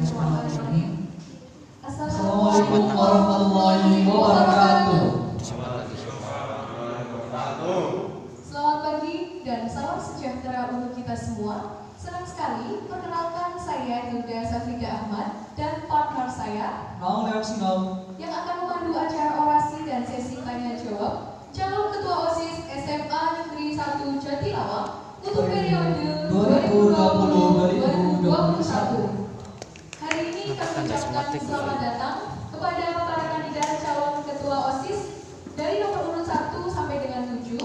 Bismillahirrahmanirrahim. Assalamualaikum warahmatullahi wabarakatuh. Selamat pagi dan salam sejahtera untuk kita semua. Senang sekali perkenalkan saya Yudha Safrida Ahmad dan partner saya Naung Leon Sinong yang akan memandu acara orasi dan sesi tanya jawab calon ketua OSIS SMA Negeri 1 Jatilawang untuk periode 2020-2021. Hari ini kami ucapkan selamat datang kepada para kandidat calon ketua OSIS dari nomor urut 1 sampai dengan 7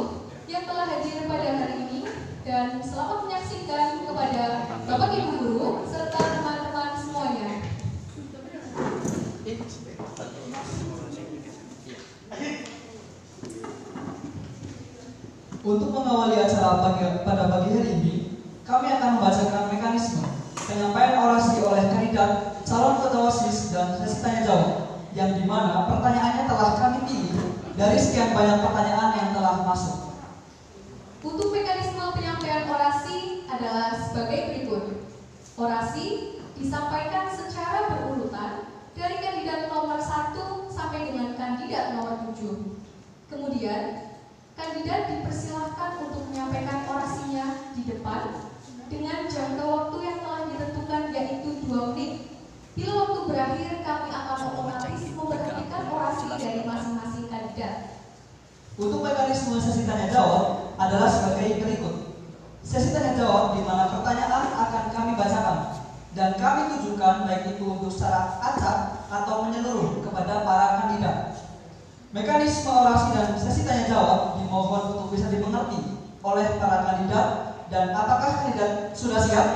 yang telah hadir pada hari ini, dan selamat menyaksikan kepada Bapak Ibu Guru serta teman-teman semuanya. Untuk mengawali acara pada pagi hari ini, kami akan membacakan mekanisme penyampaian orasi oleh kandidat calon ketua OSIS dan sesi tanya jawab, yang dimana pertanyaannya telah kami pilih dari sekian banyak pertanyaan yang telah masuk. Untuk mekanisme penyampaian orasi adalah sebagai berikut. Orasi disampaikan secara berurutan dari kandidat nomor 1 sampai dengan kandidat nomor 7. Kemudian, kandidat dipersilahkan untuk menyampaikan orasinya di depan dengan jangka waktu yang telah ditentukan, yaitu 2 menit. Bila waktu berakhir, kami akan otomatis memberhentikan orasi dari masing-masing kandidat. Untuk mekanisme sesi tanya jawab adalah sebagai berikut. Sesi tanya jawab di mana pertanyaan akan kami bacakan dan kami tujukan baik itu untuk secara acak atau menyeluruh kepada para kandidat. Mekanisme orasi dan sesi tanya jawab dimohon untuk bisa dimengerti oleh para kandidat. Dan apakah kandidat sudah siap?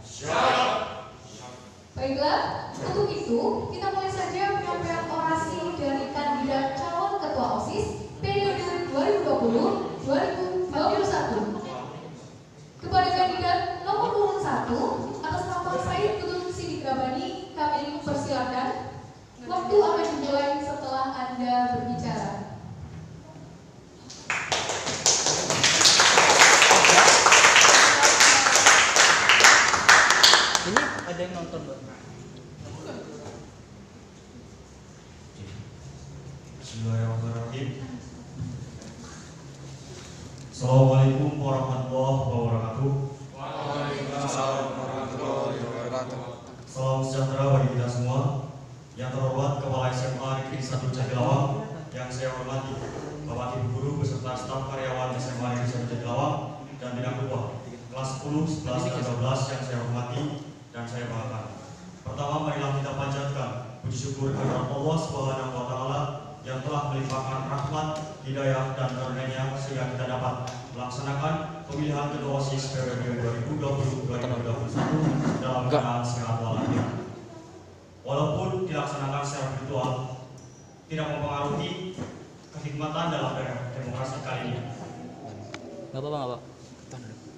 Siap. Baiklah, untuk itu kita mulai saja penyampaian orasi dari kandidat calon ketua OSIS periode 2020-2021. Kepada kandidat nomor urut 1 atas nama Said Kutub Sidik Rabani, kami persilakan. Waktu akan dimulai setelah Anda berbicara. Ini ada yang nonton, Mbak. Bismillahirrahmanirrahim. Assalamualaikum warahmatullahi wabarakatuh. Waalaikumsalam warahmatullahi wabarakatuh. Salam sejahtera bagi kita semua. Yang terhormat Kepala SMA Negeri 1 Jatilawang yang saya hormati, Bapak Ibu Guru beserta staf karyawan SMA Negeri 1 Jatilawang, dan tidak lupa kelas 10, 11, dan 12 yang saya hormati dan saya banggakan. Pertama, marilah kita panjatkan puji syukur kepada Allah Subhanahu wa Ta'ala yang telah melimpahkan rahmat, hidayah, dan karunia-Nya sehingga kita dapat melaksanakan pemilihan ketua OSIS periode 2020-2021 dalam keadaan sehat walafiat. Walaupun dilaksanakan secara virtual, tidak mempengaruhi kehikmatan dalam demokrasi kali ini. Nggak apa-apa.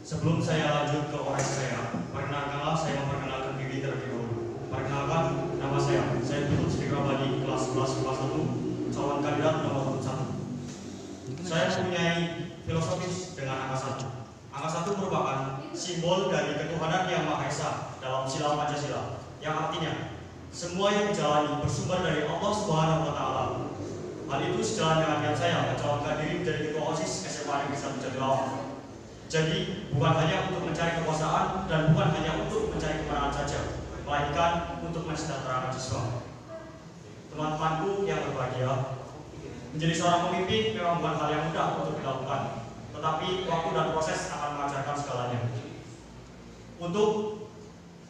Sebelum saya lanjut ke orasi saya, perkenalkanlah saya memperkenalkan diri terlebih dahulu. Perkenalkan, nama saya Kutub Sidik Rabani, kelas 11 kelas 1, calon kandidat nomor 1. Saya mempunyai filosofis dengan angka 1. Angka 1 merupakan simbol dari ketuhanan yang Maha Esa dalam sila Pancasila, yang artinya semua yang dijalani bersumber dari Allah Subhanahu wa Ta'ala. Hal itu sejalan dengan niat saya mencalonkan diri menjadi ketua OSIS SMA Negeri 1 Jatilawang. Jadi, bukan hanya untuk mencari kekuasaan dan bukan hanya untuk mencari kemenangan saja, melainkan untuk mensejahterakan siswa. Teman-temanku yang berbahagia, menjadi seorang pemimpin memang bukan hal yang mudah untuk dilakukan, tetapi waktu dan proses akan mengajarkan segalanya. Untuk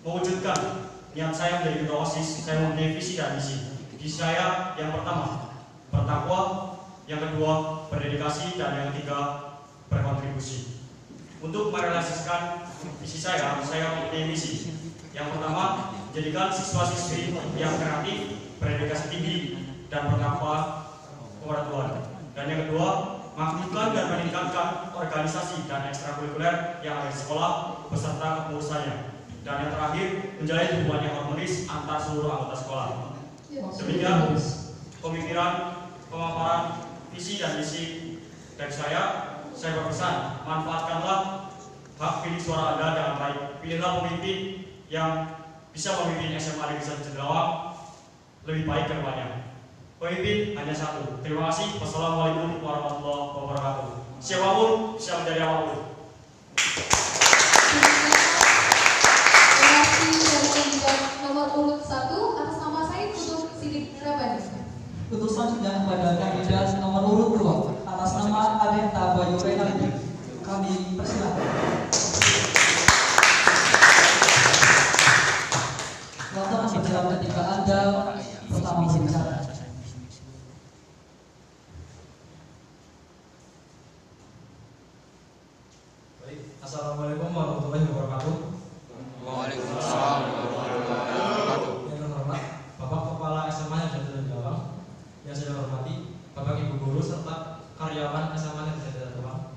mewujudkan niat saya menjadi ketua OSIS, saya mempunyai visi dan misi. Visi saya yang pertama, bertakwa, yang kedua, berdedikasi, dan yang ketiga, berkontribusi. Untuk merealisasikan visi saya mempunyai misi. Yang pertama, menjadikan siswa-siswi yang kreatif, berdedikasi tinggi, dan bertakwa kepada Tuhan. Dan yang kedua, mengaktifkan dan meningkatkan organisasi dan ekstrakurikuler yang ada di sekolah beserta kepengurusannya. Dan yang terakhir, menjalin hubungan yang harmonis antar seluruh anggota sekolah. Demikian pemikiran, pemaparan, visi dan misi dari saya berpesan, manfaatkanlah hak pilih suara Anda dengan baik. Pilihlah pemimpin yang bisa memimpin SMA Negeri 1 Cenderawang lebih baik ke depannya. Pemimpin hanya satu. Terima kasih. Wassalamualaikum warahmatullahi wabarakatuh. Siapapun bisa menjadi apapun. Orasi dari kandidat nomor urut 1 atas nama saya Putu Sidik Rabani. Untuk selanjutnya kepada kandidat nomor urut 2 atas nama Adenta Bayu Renaldi, kami persilakan. Waktu akan berjalan ketika Anda pertama berbicara. Assalamualaikum warahmatullahi wabarakatuh. Waalaikumsalam warahmatullahi wabarakatuh. Yang terhormat Bapak Kepala SMA yang Jati Gawang, yang saya hormati Bapak Ibu Guru serta karyawan SMA yang Jati Gawang,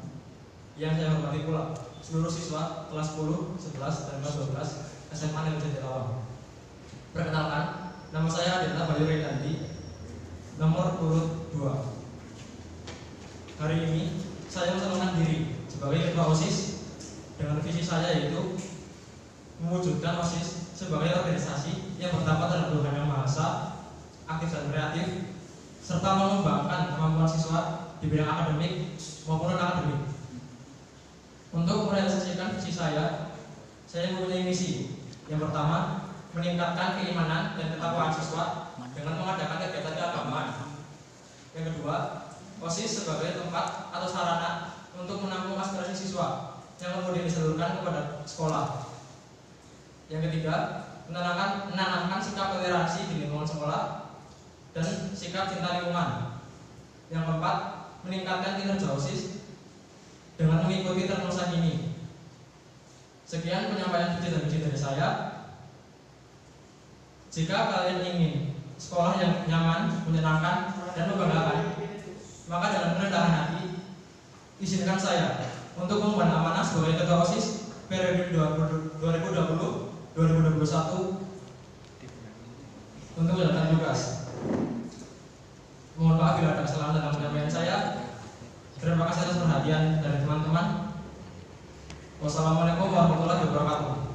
yang saya hormati pula seluruh siswa kelas 10, 11, dan kelas 12 SMA yang Jati Gawang. Perkenalkan, nama saya adalah Bayu Renaldi, nomor urut 2. Hari ini saya mencalonkan diri sebagai ketua OSIS dengan visi saya yaitu mewujudkan OSIS sebagai organisasi yang berdampak terhadap Tuhan Yang Maha Esa, aktif dan kreatif, serta mengembangkan kemampuan siswa di bidang akademik maupun non-akademik. Untuk merealisasikan visi saya mempunyai misi. Yang pertama, meningkatkan keimanan dan ketakwaan siswa dengan mengadakan kegiatan keagamaan. Yang kedua, OSIS sebagai tempat atau sarana untuk menampung aspirasi siswa yang kemudian disalurkan kepada sekolah. Yang ketiga, menanamkan sikap toleransi di lingkungan sekolah dan sikap cinta lingkungan. Yang keempat, meningkatkan kinerja OSIS dengan mengikuti terus ini. Sekian penyampaian visi dan misi dari saya. Jika kalian ingin sekolah yang nyaman, menyenangkan, dan membanggakan, maka dengan kerendahan hati izinkan saya untuk mengemban amanah sebagai ketua OSIS periode 2020-2021 untuk menjalankan tugas. Mohon maaf bila ada kesalahan dalam penyampaian saya. Terima kasih atas perhatian dari teman-teman. Wassalamualaikum warahmatullahi wabarakatuh.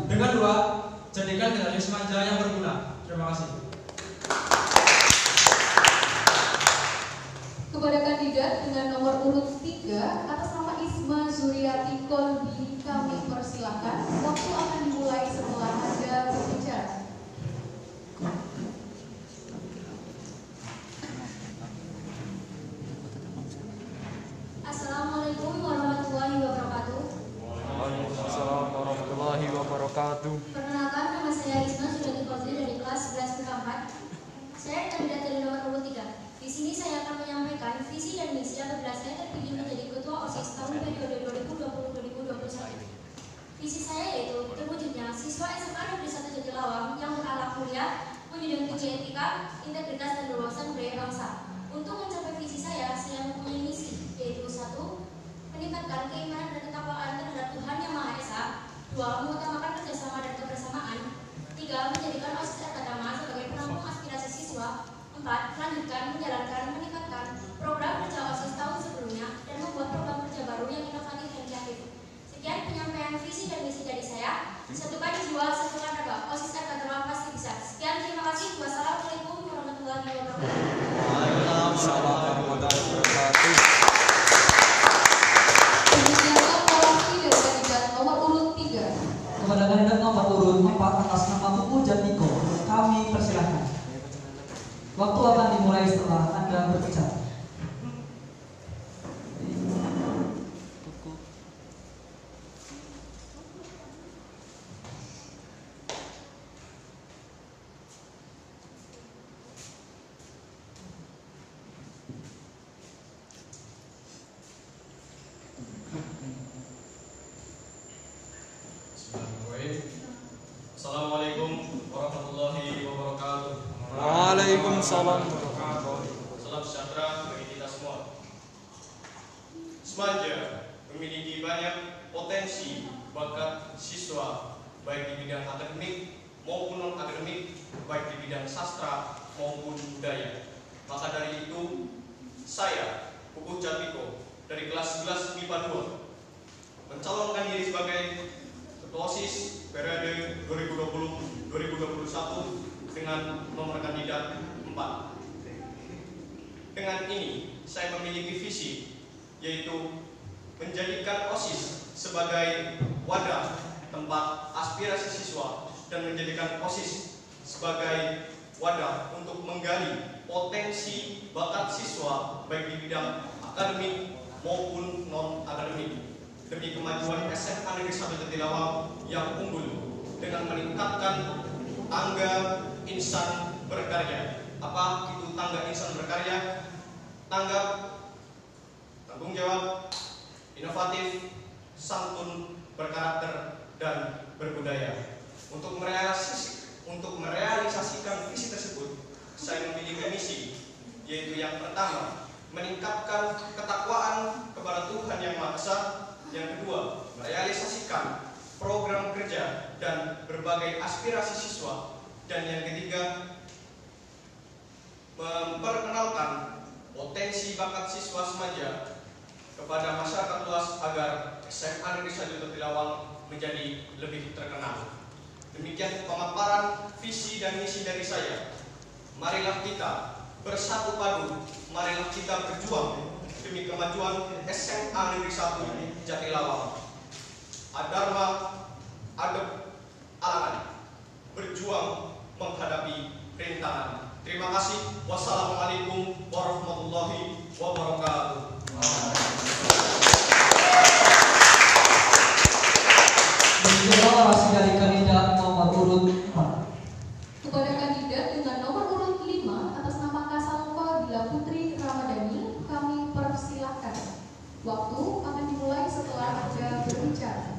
Dengan dua, jadikan generasi manja yang berguna. Terima kasih. Kepada kandidat dengan nomor urut 3 atas nama Isma Zuriati Kolbi, kami persilakan. Waktu akan dimulai setelah Anda berbicara. Assalamualaikum warahmatullahi wabarakatuh. Waalaikumsalam warahmatullahi wabarakatuh. Perkenalkan, nama saya Isma Zuriati Kolbi dari kelas 11 IPA 4. Saya kandidat dari nomor urut 3. Di sini saya akan menyampaikan visi dan misi apabila saya terpilih menjadi ketua OSIS tahun periode 2020-2021. Visi saya yaitu terwujudnya siswa SMA Negeri 1 Jatilawang yang berakhlak mulia, menjunjung tinggi etika, integritas dan wawasan budaya bangsa. Untuk mencapai visi saya mempunyai misi yaitu 1. Meningkatkan keimanan dan ketakwaan terhadap Tuhan Yang Maha Esa. 2. Mengutamakan kerjasama dan kebersamaan. 3. Menjadikan OSIS Akadama sebagai penampung aspirasi siswa. 4. Melanjutkan, menjalankan, meningkatkan program kerja OSIS tahun sebelumnya dan membuat program kerja baru yang inovatif dan kreatif. Sekian penyampaian visi dan misi dari saya. Satukan jiwa, satukan raga. OSIS Akadama pasti bisa. Sekian, terima kasih. Wassalamualaikum warahmatullahi wabarakatuh. Waalaikumsalam warahmatullahi wabarakatuh. Demikianlah orasi dari kandidat nomor urut 3. Kepada kandidat nomor urut 4 atas nama Putu Jatiko, kami persilakan. Waktu akan dimulai setelah Anda berbicara. Assalamualaikum warahmatullahi wabarakatuh. Waalaikumsalam. Salam sejahtera bagi kita semua. Semaja memiliki banyak potensi bakat siswa, baik di bidang akademik maupun non-akademik, baik di bidang sastra maupun budaya. Maka dari itu, saya, Putu Jatiko, Dengan ini, saya memiliki visi, yaitu menjadikan OSIS sebagai wadah tempat aspirasi siswa dan menjadikan OSIS sebagai wadah untuk menggali potensi bakat siswa baik di bidang akademik maupun non-akademik demi kemajuan SMA Negeri 1 Jatilawang yang unggul dengan meningkatkan tangga insan berkarya. Apa itu tangga insan berkarya? Tangga tanggung jawab, inovatif, santun, berkarakter, dan berbudaya. Untuk merealisasikan visi tersebut, saya memiliki misi, yaitu yang pertama, meningkatkan ketakwaan kepada Tuhan Yang Maha Esa. Yang kedua, merealisasikan program kerja dan berbagai aspirasi siswa. Dan yang ketiga, memperkenalkan potensi bakat siswa Semaja kepada masyarakat luas agar SMA Negeri 1 Jatilawang menjadi lebih terkenal. Demikian pemaparan visi dan misi dari saya. Marilah kita bersatu padu, marilah kita berjuang demi kemajuan SMA Negeri 1 Jatilawang. Adharma adep alangan, berjuang menghadapi rintangan. Terima kasih. Wassalamualaikum warahmatullahi wabarakatuh. Berikutlah orasi dari kandidat nomor urut 4. Kepada kandidat dengan nomor urut 5 atas nama Kasalva Dila Putri Ramadhani, kami persilahkan. Waktu akan dimulai setelah Anda berbicara.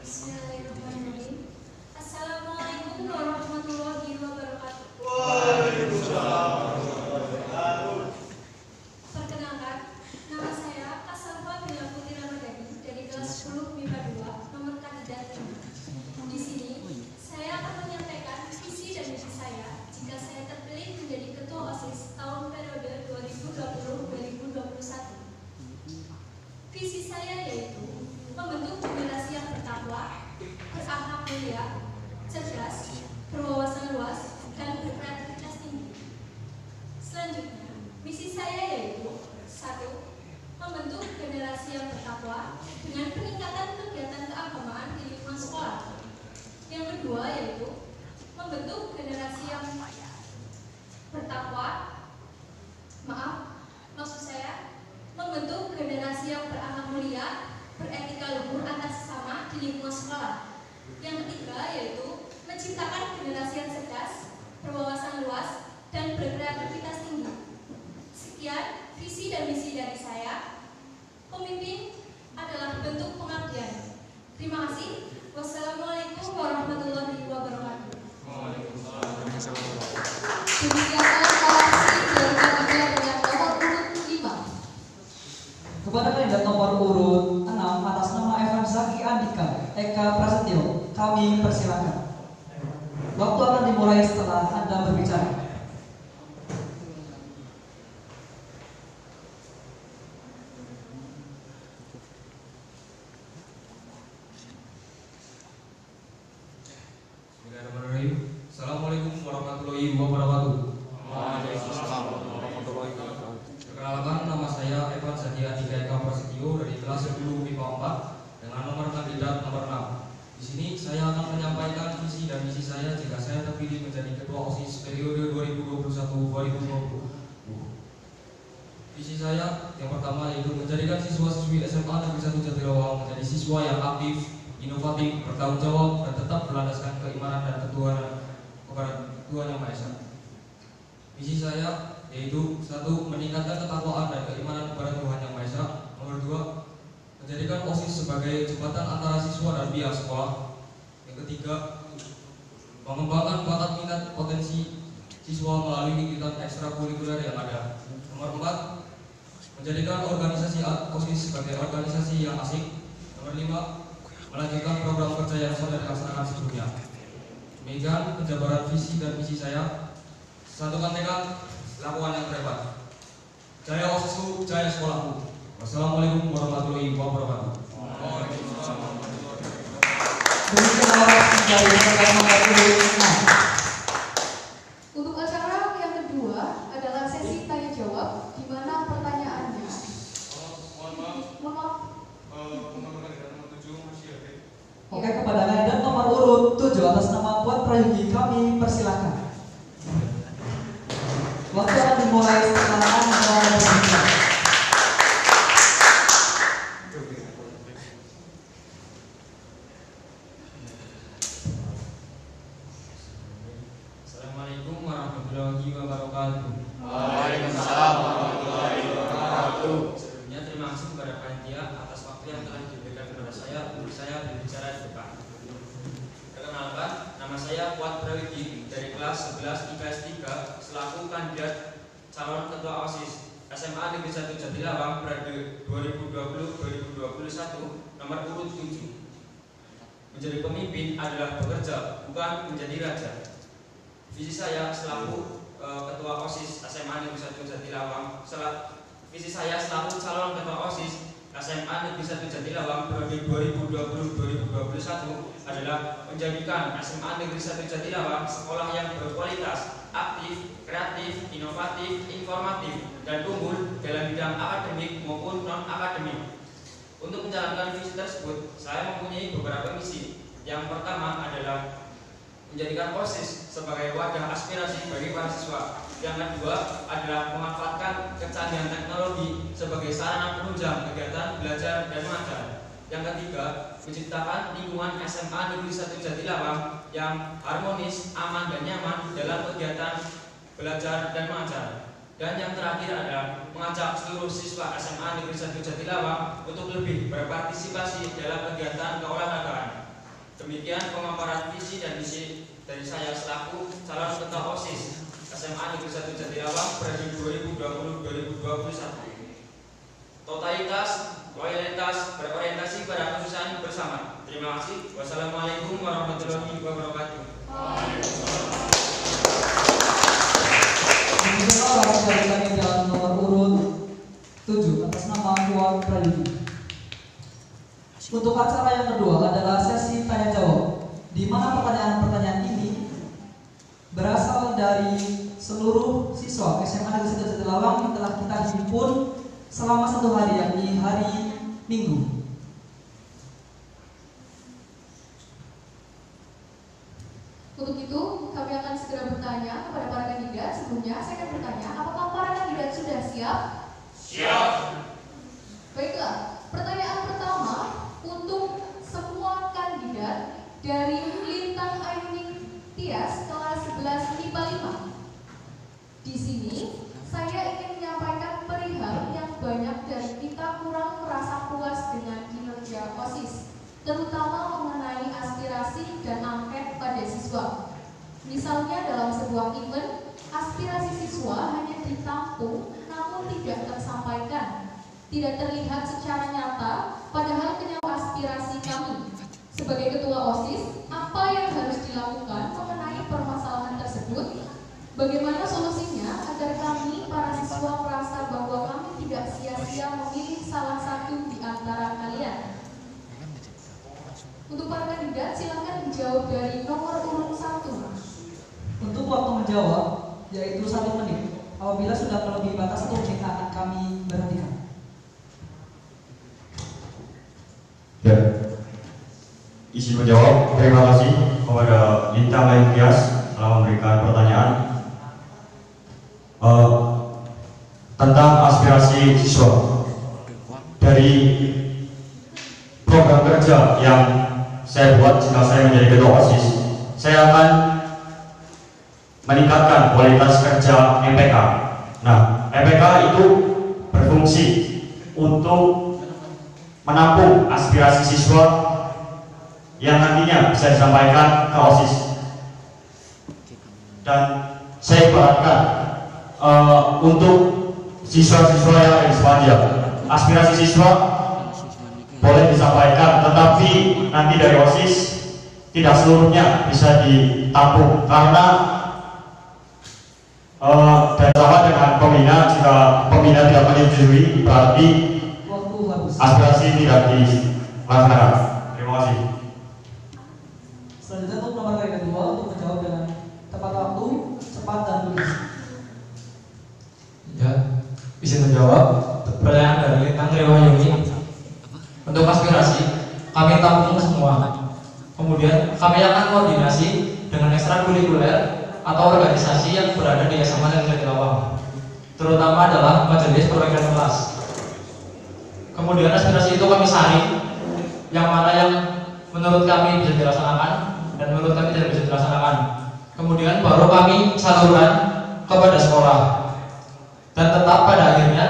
Bismillahirrahmanirrahim. Assalamualaikum warahmatullahi wabarakatuh. Perkenalkan, nama saya Kasalva Dila Putri Ramadhani dari kelas 10 MIPA 2, nomor kandidat 5. Di sini, saya akan menyampaikan visi dan misi saya jika saya terpilih menjadi Ketua OSIS tahun periode 2020-2021. Visi saya yaitu membentuk generasi yang bertakwa, berakhlak mulia, cerdas, berwawasan luas, dan berkreativitas tinggi. Selanjutnya, misi saya yaitu 1. Membentuk generasi yang bertakwa dengan peningkatan kegiatan keagamaan di lingkungan sekolah. Yang kedua yaitu membentuk generasi yang bertakwa, membentuk generasi yang berakhlak mulia, beretika luhur antar sesama di lingkungan sekolah. Yang ketiga yaitu menciptakan generasi yang cerdas, berwawasan luas, dan berkreativitas tinggi. Sekian visi dan misi dari saya. Pemimpin adalah bentuk pengabdian. Terima kasih. Wassalamualaikum warahmatullahi wabarakatuh. Demikianlah orasi dari kandidat dengan nomor urut 5. Kepada kandidat nomor urut 6 atas nama Evan Zaki Andika Eka Prasetyo, kami persilakan. Waktu akan dimulai setelah Anda berbicara. Bismillahirrahmanirrahim. Assalamualaikum warahmatullahi wabarakatuh. Waalaikumsalam warahmatullahi wabarakatuh. Perkenalkan, nama saya Evan Zaki Andika Eka Prasetyo dari kelas 10 MIPA 4 dengan nomor kandidat nomor 6. Di sini saya akan menyampaikan visi dan misi saya jika saya terpilih menjadi Ketua OSIS periode 2021-2020. Visi saya yang pertama yaitu menjadikan siswa-siswi SMA Negeri 1 Jatilawang menjadi siswa yang aktif, inovatif, bertanggung jawab, dan tetap berlandaskan keimanan dan ketuhanan kepada Tuhan Yang Maha Esa. Misi saya yaitu 1. Meningkatkan ketakwaan dan keimanan kepada Tuhan Yang Maha Esa. Nomor 2. Menjadikan OSIS sebagai jembatan antara siswa dan pihak sekolah. Yang ketiga, mengembangkan bakat minat potensi siswa melalui kegiatan ekstrakurikuler yang ada. Nomor 4, menjadikan organisasi OSIS sebagai organisasi yang asik. Nomor 5, melanjutkan program kerja yang sudah dilaksanakan sebelumnya. Demikian penjabaran visi dan misi saya. Satukan tekad, lakukan yang terhebat. Jaya OSISku, jaya sekolahku. Wassalamualaikum warahmatullahi wabarakatuh. Untuk acara yang kedua adalah sesi tanya jawab, di mana pertanyaannya. Mohon maaf. Oke, kepada kandidat nomor urut 7 atas nama Puan Prayogi kami persilahkan. Waktu akan dimulai setelah Anda berbicara. Assalamualaikum warahmatullahi wabarakatuh. Waalaikumsalam warahmatullahi wabarakatuh. Sebelumnya terima kasih kepada panitia atas waktu yang telah diberikan kepada saya untuk saya berbicara di depan. Perkenalkan, nama saya Puan Prayogi dari kelas 11 IPS 3 selaku kandidat calon ketua OSIS SMA Negeri 1 Jatilawang periode 2020-2021 nomor urut 7. Menjadi pemimpin adalah bekerja, bukan menjadi raja. Visi saya selaku ketua OSIS SMA Negeri 1 Jatilawang, visi saya selaku calon ketua OSIS SMA Negeri 1 Jatilawang periode 2020-2021 adalah menjadikan SMA Negeri 1 Jatilawang sekolah yang berkualitas, aktif, kreatif, inovatif, informatif, dan unggul dalam bidang akademik maupun non-akademik. Untuk menjalankan visi tersebut, saya mempunyai beberapa misi. Yang pertama adalah menjadikan OSIS sebagai wadah aspirasi bagi para siswa. Yang kedua adalah memanfaatkan kecanggihan teknologi sebagai sarana penunjang kegiatan belajar dan mengajar. Yang ketiga, menciptakan lingkungan SMA Negeri 1 Jatilawang yang harmonis, aman, dan nyaman dalam kegiatan belajar dan mengajar. Dan yang terakhir adalah mengajak seluruh siswa SMA Negeri 1 Jatilawang untuk lebih berpartisipasi dalam kegiatan keolahragaan. Demikian pemaparan visi dan misi dari saya selaku calon ketua OSIS SMA Negeri 1 Jatilawang periode 2020-2021. Totalitas, loyalitas, berorientasi pada kesuksesan bersama. Terima kasih. Wassalamualaikum warahmatullahi wabarakatuh. Orang dari kandidat nomor urut 7 atas nama Puan Prayogi. Untuk acara yang kedua adalah sesi tanya jawab, di mana pertanyaan-pertanyaan ini berasal dari seluruh siswa SMA Negeri 1 Jatilawang yang telah kita himpun selama 1 hari, yakni hari Minggu. Untuk itu, kami akan segera bertanya kepada para kandidat. Sebelumnya, saya akan bertanya, apakah para kandidat sudah siap? Siap. Baiklah, pertanyaan pertama untuk semua kandidat dari Lintang Ayuning Tias kelas 11 MIPA 5. Di sini, saya ingin menyampaikan perihal yang banyak dari kita kurang merasa puas dengan kinerja OSIS, terutama mengenai aspirasi dan angket pada siswa. Misalnya dalam sebuah event, aspirasi siswa hanya ditampung namun tidak tersampaikan, tidak terlihat secara nyata, padahal kenyataan aspirasi kami. Sebagai ketua OSIS, apa yang harus dilakukan mengenai permasalahan tersebut? Bagaimana solusinya agar kami, para siswa, merasa bahwa kami tidak sia-sia memilih salah satu di antara kalian? Untuk para kandidat, silakan dijawab dari nomor urut 1. Untuk waktu menjawab, yaitu 1 menit. Apabila sudah melebihi batas 1 menit akan kami berhentikan. Ya. Isi menjawab, terima kasih kepada Lintang Ayuning Tias telah memberikan pertanyaan tentang aspirasi siswa. Dari program kerja yang saya buat jika saya menjadi ketua OSIS, saya akan meningkatkan kualitas kerja MPK. Nah, MPK itu berfungsi untuk menampung aspirasi siswa yang nantinya bisa disampaikan ke OSIS. Dan saya ibaratkan untuk siswa-siswa yang ada di sepanjang, aspirasi siswa boleh disampaikan, tetapi nanti dari OSIS tidak seluruhnya bisa ditampung karena dan sama dengan pembina, jika pembina tidak menyetujui berarti aspirasi tidak dilaksanakan. Terima kasih. Selanjutnya untuk nomor kali kedua untuk menjawab dengan tepat waktu, cepat dan lugas. Ya, bisa menjawab pertanyaan dari Lintang Rewayuni. Untuk aspirasi, kami tampung semua. Kemudian kami akan koordinasi dengan ekstrakurikuler atau organisasi yang berada di SMA Negeri Lawang, terutama adalah majelis perwakilan kelas. Kemudian aspirasi itu kami saring, yang mana yang menurut kami bisa dilaksanakan dan menurut kami tidak bisa dilaksanakan. Kemudian baru kami salurkan kepada sekolah. Dan tetap pada akhirnya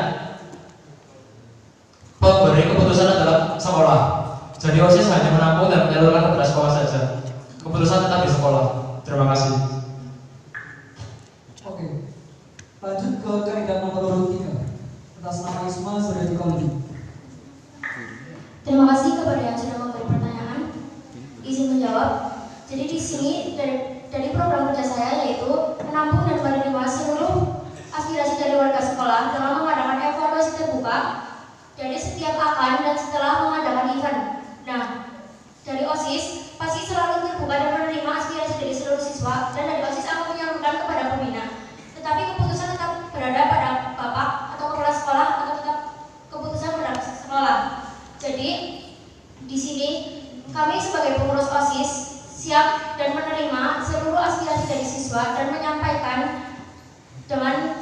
pemberi keputusan adalah sekolah. Jadi OSIS hanya menampung dan menyalurkan kepada sekolah saja. Keputusan tetap di sekolah. Terima kasih. Oke. Lanjut ke kandidat nomor urut 3. Atas nama Isma sudah dikonti. Terima kasih kepada yang sudah memberi pertanyaan. Izin menjawab. Jadi di sini dari program kerja saya yaitu menampung dan menerima seluruh aspirasi dari warga sekolah dengan mengadakan evaluasi terbuka dari setiap akan dan setelah mengadakan event. Nah, dari OSIS pasti selalu terbuka dan menerima aspirasi dari seluruh siswa, dan dari OSIS akan menyalurkan kepada pembina. Tetapi keputusan tetap berada pada Bapak atau kepala sekolah atau tetap keputusan pada sekolah. Jadi di sini kami sebagai pengurus OSIS siap dan menerima seluruh aspirasi dari siswa dan menyampaikan dengan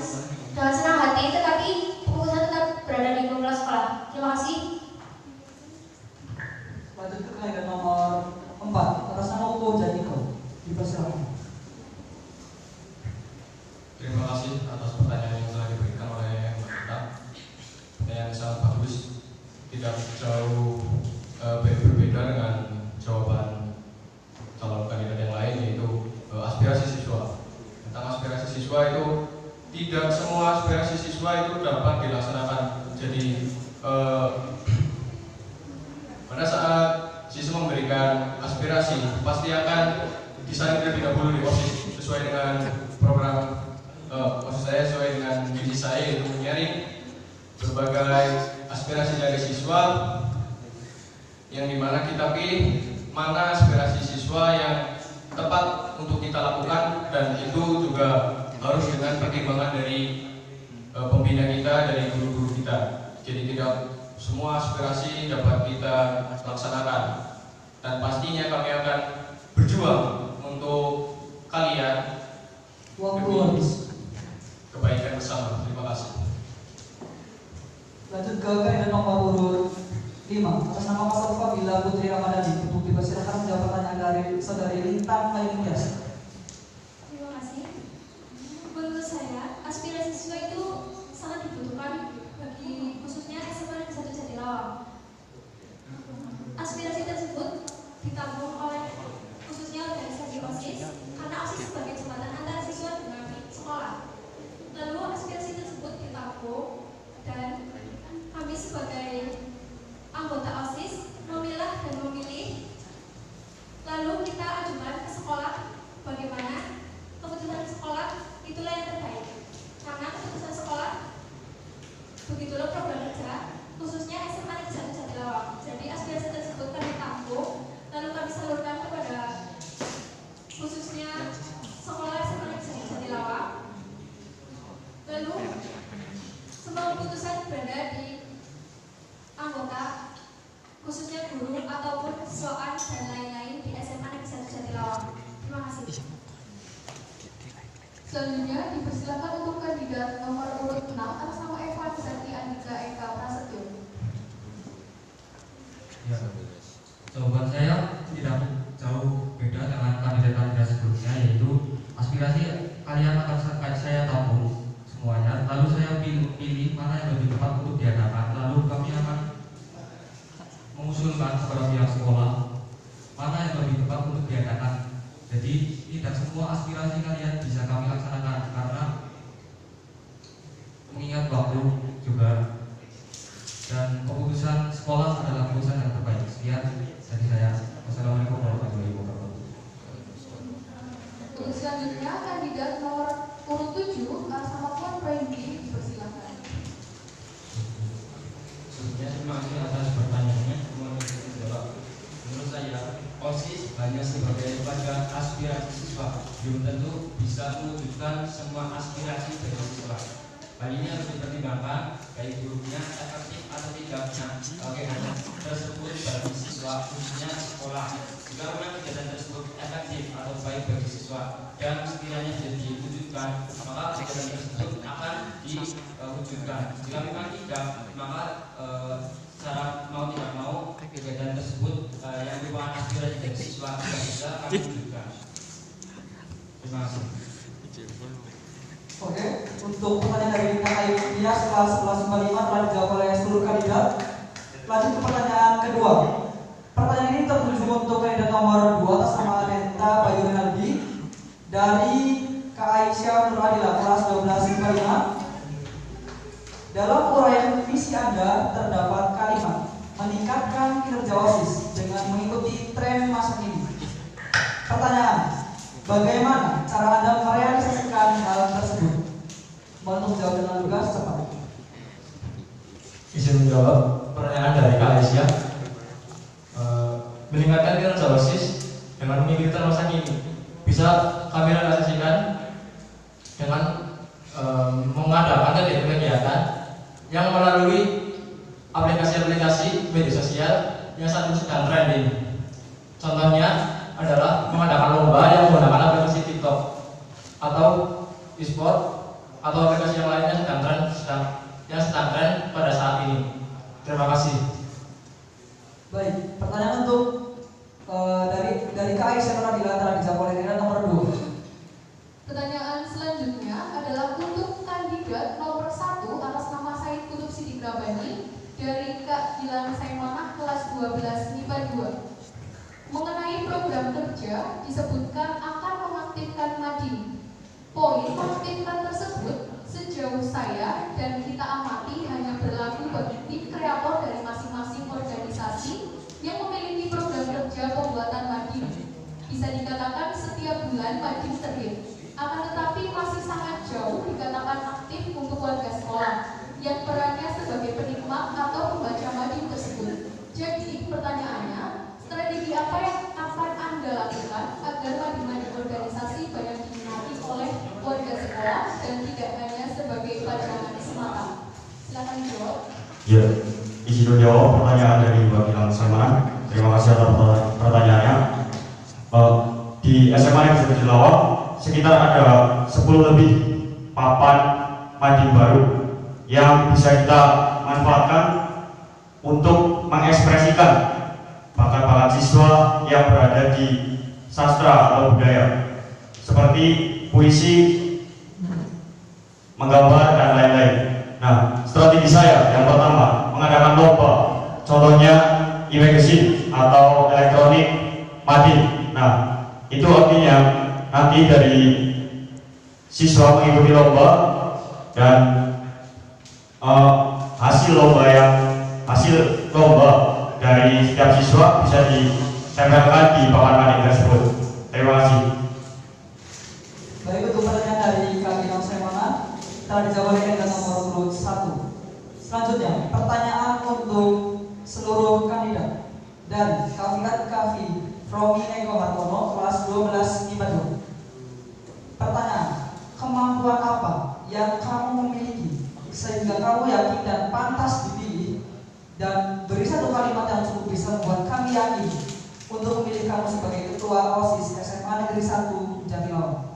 senang hati, tetapi keputusan tetap berada di kepala sekolah. Terima kasih. Lanjut ke kandidat nomor 4. Atas nama Uko Janiko. Dipersilakan. Terima kasih atas pertanyaan yang telah diberikan oleh Mbak Rita. Pertanyaan sangat bagus, tidak jauh berbeda dengan jawaban calon kandidat yang lain, yaitu aspirasi siswa. Tentang aspirasi siswa itu, tidak semua aspirasi siswa itu dapat dilaksanakan. Jadi pada saat siswa memberikan aspirasi, pasti akan disaring terlebih dahulu di OSIS sesuai dengan program OSIS saya, sesuai dengan visi saya, yaitu menyaring berbagai aspirasi dari siswa, yang dimana kita pilih mana aspirasi siswa yang tepat untuk kita lakukan, dan itu juga harus dengan pertimbangan dari pembina kita, dari guru-guru kita. Jadi tidak semua aspirasi dapat kita laksanakan, dan pastinya kami akan berjuang untuk kalian demi kebaikan bersama. Terima kasih. Lanjut ke kandidat nomor urut 5. Atas nama Mas Alfa Putri Ramadhani, untuk dipersilakan menjawab pertanyaan dari saudari Lintang Mayunias. Terima kasih. Menurut saya, aspirasi siswa itu sangat dibutuhkan bagi khususnya SMA Negeri 1 Jatilawang. Aspirasi tersebut ditampung oleh khususnya organisasi OSIS, karena OSIS sebagai jembatan antara siswa dengan sekolah. Lalu aspirasi tersebut ditampung dan kami sebagai anggota OSIS memilah dan memilih, lalu kita ajukan ke sekolah bagaimana keputusan sekolah itulah yang terbaik, karena keputusan sekolah begitulah program kerja khususnya SMA Negeri 1 Jatilawang. Jadi aspirasi tersebut kami tampung lalu kami salurkan kepada khususnya sekolah SMA Negeri 1 Jatilawang. Lalu semua keputusan berada di anggota khususnya guru ataupun siswaan dan lain-lain di SMA Negeri 1 Jatilawang. Terima kasih. Selanjutnya dipersilakan untuk kandidat nomor urut 6 atas nama Eva Zaki Andika Eka Prasetyo. Ya, jawaban saya tidak jauh beda dengan kandidat-kandidat sebelumnya, yaitu aspirasi kalian akan saya tampung semuanya, lalu saya pilih mana yang lebih tepat untuk diadakan, lalu kami akan mengusulkan kepada pihak sekolah mana yang lebih tepat untuk diadakan. Jadi tidak semua aspirasi kalian bisa kami laksanakan karena mengingat waktu juga, dan keputusan sekolah adalah keputusan yang terbaik. Sekian dari saya. Wassalamualaikum warahmatullahi wabarakatuh. Untuk selanjutnya kandidat nomor urut 7 atas nama Puan Praindi, dipersilakan. Sebelumnya terima kasih atas belum tentu bisa mewujudkan semua aspirasi dari siswa. Hal ini harus dipertimbangkan baik buruknya efektif atau tidaknya kegiatan tersebut bagi siswa, khususnya sekolah. Jika memang kegiatan tersebut efektif atau baik bagi siswa dan sekiranya tidak diwujudkan, maka kegiatan tersebut akan diwujudkan. Jika memang tidak, maka secara mau tidak mau kegiatan tersebut yang merupakan aspirasi dari siswa tidak bisa kami wujudkan. Terima kasih. Oke, untuk pertanyaan dari KKI Nias kelas 1145 telah dijawab oleh seluruh kandidat. Lanjut ke pertanyaan kedua. Pertanyaan ini tertuju untuk kandidat nomor 2 atas nama Nenta Bayu Renaldi dari Aisyah Nur Adila kelas 1245. Dalam uraian visi Anda terdapat kalimat meningkatkan kinerja OSIS dengan mengikuti tren masa kini. Pertanyaan, bagaimana cara Anda merealisasikan hal tersebut? Mohon jawab dengan lugas cepat. Izin menjawab pertanyaan dari Kak Aisyah. Meningkatkan kinerja OSIS dengan mengikuti tren masa kini bisa kami realisasikan dengan mengadakan kegiatan yang melalui aplikasi-aplikasi media sosial yang saat ini sedang trending. Contohnya adalah mengadakan lomba yang menggunakan aplikasi TikTok atau e-sport atau aplikasi yang lainnya yang sedang tren pada saat ini. Terima kasih. Baik, pertanyaan untuk dari Kak Aisyah Nur Adila telah dijawab oleh kandidat nomor 2. Pertanyaan selanjutnya adalah untuk kandidat nomor 1 atas nama Said Kutub Sidik Rabani dari Kak Gilang Saimanah kelas 12 MIPA 2. Mengenai program kerja disebutkan akan mengaktifkan Madin. Poin mengaktifkan tersebut sejauh saya dan kita amati hanya berlaku bagi tim kreator dari masing-masing organisasi yang memiliki program kerja pembuatan Madin. Bisa dikatakan setiap bulan Madin terbit, akan tetapi masih sangat jauh dikatakan aktif untuk warga sekolah yang perannya sebagai penikmat atau pembaca Madin tersebut. Jadi pertanyaannya, strategi apa yang akan Anda lakukan agar Madin-Madin organisasi banyak diminati oleh warga sekolah dan tidak hanya sebagai pajangan semata? Silakan dijawab. Ya, izin menjawab pertanyaan dari Mbak Gilang Saimanah. Terima kasih atas pertanyaannya. Di SMA yang sudah dilawak, sekitar ada 10 lebih papan Madin baru yang bisa kita manfaatkan untuk mengekspresikan bakat-bakat siswa yang berada di sastra atau budaya, seperti puisi, menggambar, dan lain-lain. Nah, strategi saya yang pertama mengadakan lomba, contohnya e-magazine atau elektronik Madin. Nah, itu artinya nanti dari siswa mengikuti lomba dan hasil lomba dari setiap siswa bisa ditempelkan di papan Madin tersebut. Terima kasih. Baik, untuk pertanyaan dari Kak Gilang Saimanah telah dijawab oleh kandidat nomor 1. Selanjutnya, pertanyaan untuk seluruh kandidat dari kandidat Kavi Romi Eko Hartono kelas 12 MIPA 2. Pertanyaan, kemampuan apa yang kamu memiliki sehingga kamu yakin dan pantas dipilih, dan beri satu kalimat yang cukup bisa membuat kami yakin untuk memilih kamu sebagai ketua OSIS SMA Negeri 1 Jatinangor.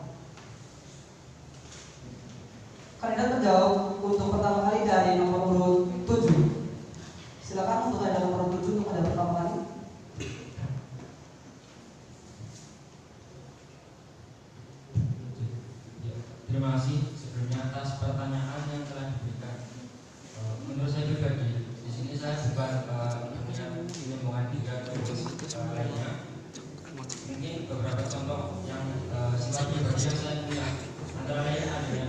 Kandidat menjawab untuk pertama kali dari nomor urut 7. Silakan untuk kandidat nomor 7 untuk menjawab pertama kali. Terima kasih sebelumnya atas pertanyaan yang telah diberikan. Menurut saya pribadi, di sini saya bukan punya rombongan tiga lainnya. Ini beberapa contoh yang sifat pribadi yang saya punya. Antara lain adanya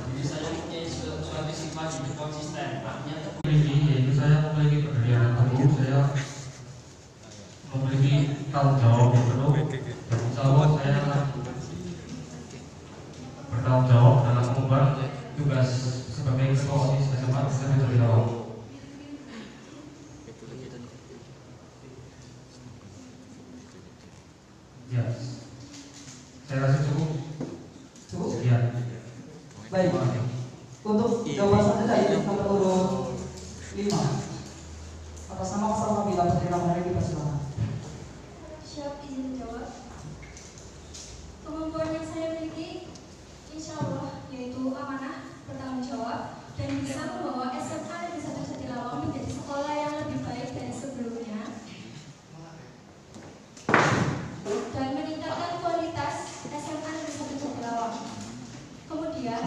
diri saya mempunyai suatu sifat yang konsisten, artinya yaitu saya memiliki pendirian teguh, saya memiliki tanggung jawab yang penuh, dan insya Allah saya bertanggung jawab dalam mengubah tugas sebagai ketua OSIS SMA Negeri Jatinangor. Ya, saya rasa cukup. Baik. Untuk jawaban selanjutnya nomor urut 5. Atas nama Kasal Nabila Putri Ramadhani dipersilakan. Siap, izin menjawab. Kemampuan yang saya miliki insya Allah yaitu amanah, bertanggung jawab, dan bisa membawa SMA Negeri 1 Jatilawang menjadi sekolah yang lebih baik dari sebelumnya dan meningkatkan kualitas SMA Negeri 1 Jatilawang. Kemudian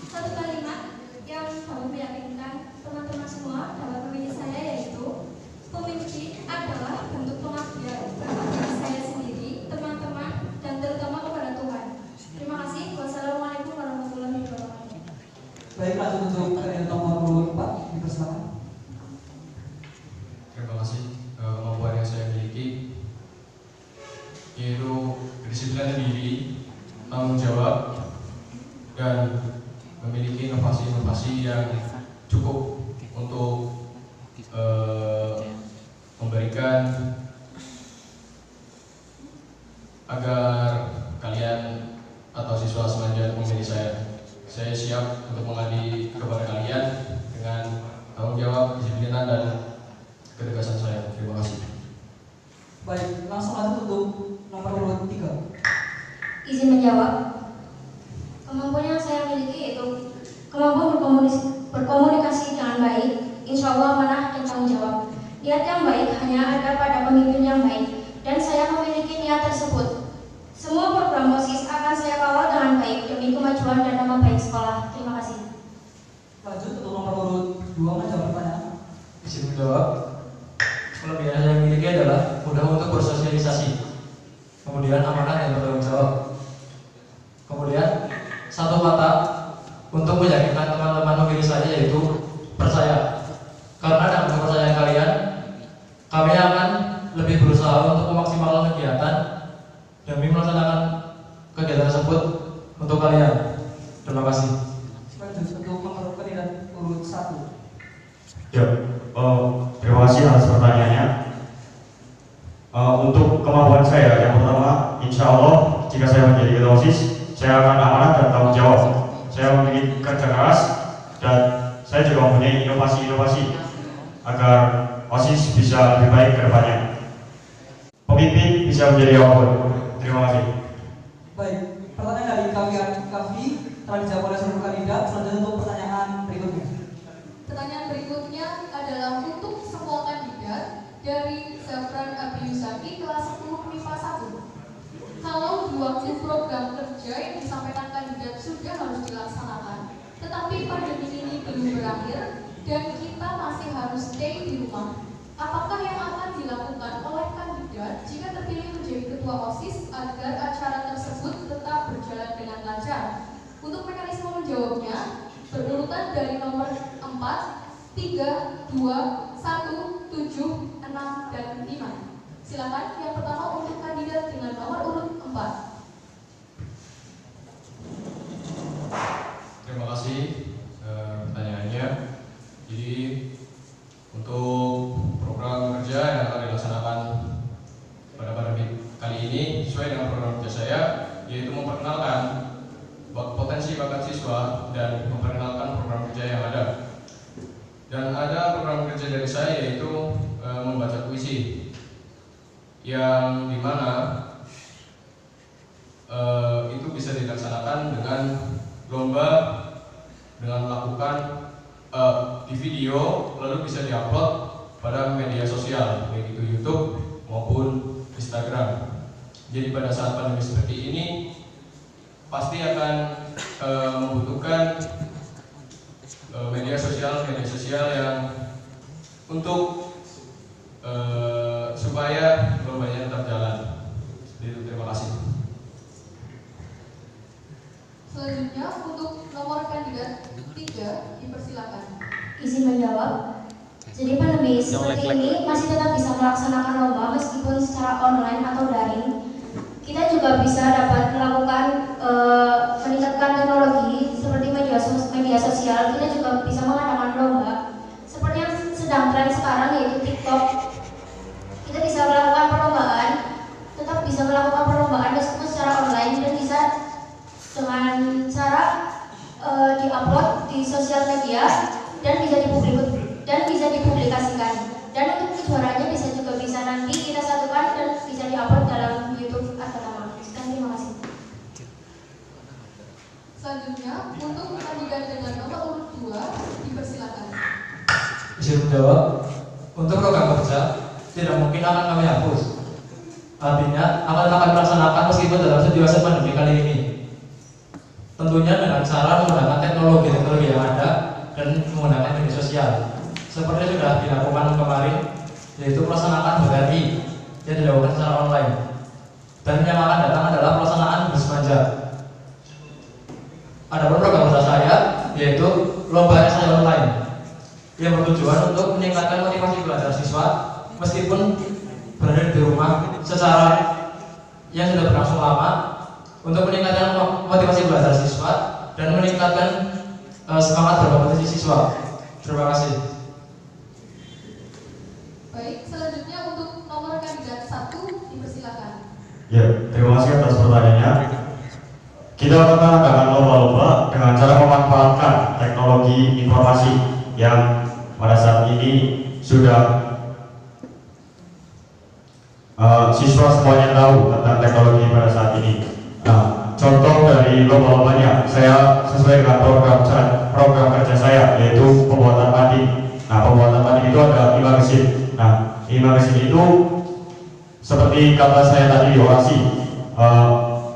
satu kalimat yang dapat meyakinkan teman-teman semua dapat memilih saya yaitu pemimpin adalah bentuk pengabdian bagi diri saya sendiri, teman-teman, dan terutama kepada Tuhan. Terima kasih. Wassalamualaikum warahmatullahi wabarakatuh. Baik, lanjut untuk kandidat nomor urut 4 dipersilakan. Terima kasih. Kemampuan yang saya miliki yaitu kedisiplinan diri, tanggung jawab, dan memiliki inovasi-inovasi yang cukup untuk memberikan agar kalian atau siswa selanjutnya memilih saya. Saya siap untuk mengabdi kepada kalian dengan tanggung jawab, kedisiplinan, dan ketegasan saya. Terima kasih. Baik, langsung lanjut untuk nomor urut 3. Izin menjawab. Kemampuan yang saya miliki yaitu kemampuan berkomunikasi dengan baik, insya Allah amanah dan tanggung jawab. Niat yang baik hanya ada pada pemimpin yang baik, dan saya memiliki niat tersebut. Semua program OSIS akan saya kawal dengan baik demi kemajuan dan nama baik sekolah. Terima kasih. Lanjut untuk nomor urut 2 menjawab pertanyaan. Izin menjawab. Kelebihan yang saya miliki adalah mudah untuk bersosialisasi, kemudian amanah dan bertanggung jawab, kemudian satu mata untuk meyakinkan teman-teman memilih saya yaitu percaya. Karena dengan kepercayaan kalian, kami akan lebih berusaha untuk memaksimalkan kegiatan demi melaksanakan kegiatan tersebut untuk kalian. Terima kasih. Lanjut untuk nomor kandidat urut 1. Ya, terima kasih atas pertanyaannya. Untuk kemampuan saya, yang pertama, insya Allah jika saya menjadi ketua OSIS, saya akan amanah dan tanggung jawab. Saya memiliki kerja keras dan saya juga mempunyai inovasi-inovasi agar OSIS bisa lebih baik ke depannya. Pemimpin bisa menjadi apapun. Terima kasih. Baik, pertanyaan dari kalian Kavi telah dijawab oleh seluruh kandidat. Selanjutnya untuk pertanyaan berikutnya. Pertanyaan berikutnya adalah untuk semua kandidat dari Zafran Abiyusaki kelas 10 MIPA 1. Kalau di waktu program kerja yang disampaikan kandidat sudah harus dilaksanakan, tetapi pandemi ini belum berakhir dan kita masih harus stay di rumah, apakah yang akan dilakukan oleh kandidat jika terpilih menjadi ketua OSIS agar acara tersebut tetap berjalan dengan lancar? Untuk mekanisme menjawabnya berurutan dari nomor 4, 3, 2, 1, 7, 6, dan 5. Silakan yang pertama untuk kandidat dengan nomor urut 4. Terima kasih pertanyaannya. Jadi untuk program kerja yang akan dilaksanakan pada pandemi kali ini sesuai dengan program kerja saya, yaitu memperkenalkan potensi bakat siswa dan memperkenalkan program kerja yang ada. Dan ada program kerja dari saya yaitu membaca puisi, yang dimana itu bisa dilaksanakan dengan lomba dengan melakukan di video lalu bisa diupload pada media sosial baik itu YouTube maupun Instagram. Jadi pada saat pandemi seperti ini pasti akan membutuhkan media sosial yang untuk supaya lombanya tetap jalan. Itu terima kasih. Selanjutnya untuk nomor kandidat 3 dipersilakan. Izin menjawab. Jadi pandemi seperti ini masih tetap bisa melaksanakan lomba meskipun secara online atau daring. Kita juga bisa dapat melakukan meningkatkan teknologi seperti media sosial. Kita juga bisa mengadakan lomba seperti yang sedang tren sekarang yaitu TikTok. Kita bisa melakukan perlombaan, tetap bisa melakukan perlombaan meskipun secara online dan bisa dengan cara Menjawab, untuk program kerja tidak mungkin akan kami hapus. Artinya akan kami laksanakan meskipun dalam situasi pandemi kali ini. Tentunya dengan cara menggunakan teknologi yang ada dan menggunakan media sosial. Seperti sudah dilakukan kemarin, yaitu pelaksanaan BRI yang dilakukan secara online. Dan yang akan datang adalah pelaksanaan bus manja. Adapun program kerja saya yaitu lomba esai online yang bertujuan untuk meningkatkan motivasi belajar siswa meskipun berada di rumah secara yang sudah berlangsung lama, untuk meningkatkan motivasi belajar siswa dan meningkatkan semangat berkompetisi siswa. Terima kasih. Baik, selanjutnya untuk nomor kandidat 1 dipersilakan. Ya, terima kasih atas pertanyaannya. Kita akan mengadakan lomba-lomba dengan cara memanfaatkan teknologi informasi yang pada saat ini sudah siswa semuanya tahu tentang teknologi pada saat ini. Nah, contoh dari lomba-lombanya, saya sesuai dengan program kerja saya, yaitu pembuatan padi. Nah, pembuatan padi itu ada e-magazine. Nah, e-magazine itu seperti kata saya tadi di orasi,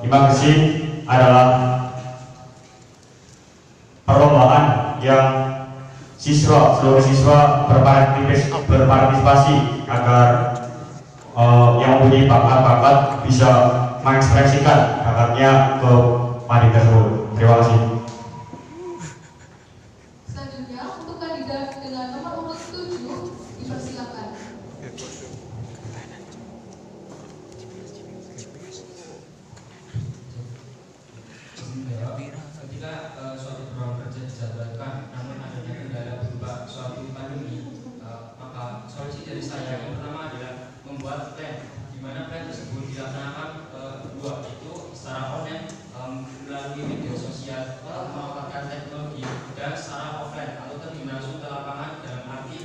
e-magazine adalah perlombaan yang seluruh siswa berpartisipasi agar yang mempunyai bakat-bakat bisa mengekspresikan bakatnya ke padi tersebut. Terima kasih. Selanjutnya untuk kandidat dengan nomor urut 7 dipersilakan. Ketika suatu program kerja dijadwalkan namun adanya kendala berupa suatu pandemi, maka solusi dari saya yang pertama adalah membuat plan, di mana plan tersebut dilaksanakan dua, itu secara online melalui media sosial, memanfaatkan teknologi, dan secara offline atau terjun langsung ke lapangan dalam arti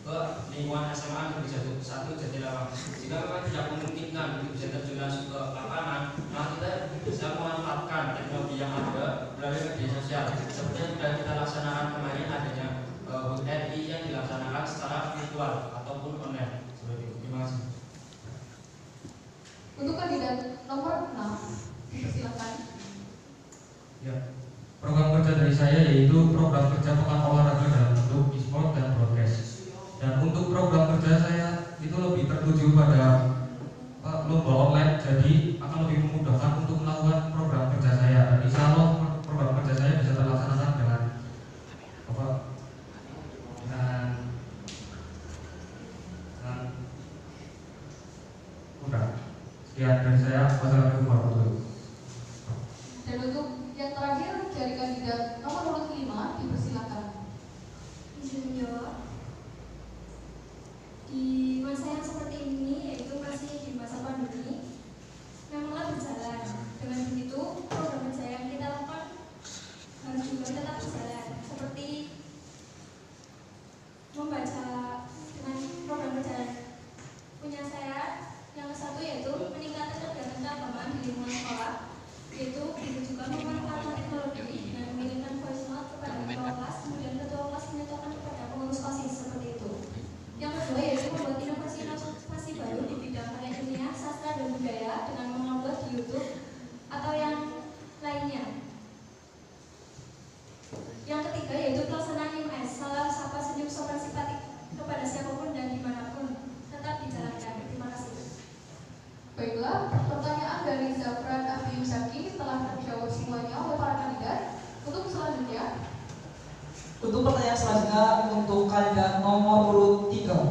ke lingkungan SMA Negeri 1 Jatilawang. Jika memang tidak memungkinkan untuk bisa terjun langsung ke lapangan, maka kita bisa memanfaatkan teknologi yang ada melalui media sosial. Seperti yang sudah kita laksanakan kemarin, adanya BRI yang dilaksanakan secara virtual ataupun online. Seperti itu. Terima kasih. Untuk kandidat nomor 6 dipersilakan. Ya, program kerja dari saya yaitu program kerja pekan olahraga dalam bentuk e-sport dan broadcast. Dan untuk program kerja saya itu lebih tertuju pada lomba online, jadi akan lebih memudahkan untuk melakukan program kerja saya. Dan insya Allah program kerja saya bisa terlaksanakan dengan mudah. Sekian dari saya. Wassalamualaikum warahmatullahi wabarakatuh. Dan untuk yang terakhir dari kandidat nomor urut 5 dipersilakan. Izin menjawab. Di masa yang seperti ini, yaitu masih di masa pandemi, memanglah berjalan. Dengan begitu, program kerja yang kita lakukan harus juga tetap berjalan. Seperti membaca dengan program kerja punya saya yang satu, yaitu meningkatkan kegiatan keagamaan di lingkungan sekolah, yaitu ditujukan memanfaatkan teknologi dan mengirimkan voice note kepada ketua kelas, kemudian ketua kelas menyatakan kepada pengurus OSIS, seperti itu. Yang kedua yaitu membuat inovasi baru di bidang karya ilmiah, sastra dan budaya dengan mengupload di YouTube atau yang lainnya. Yang ketiga yaitu pelaksanaan IMS, salam sapa senyum sopan simpatik kepada siapapun dan dimanapun, tetap dijalankan. Terima kasih. Baiklah, pertanyaan dari Zafran Abdi Yusaki telah terjawab semuanya oleh para kandidat. Untuk selanjutnya, untuk pertanyaan selanjutnya untuk kandidat nomor urut 3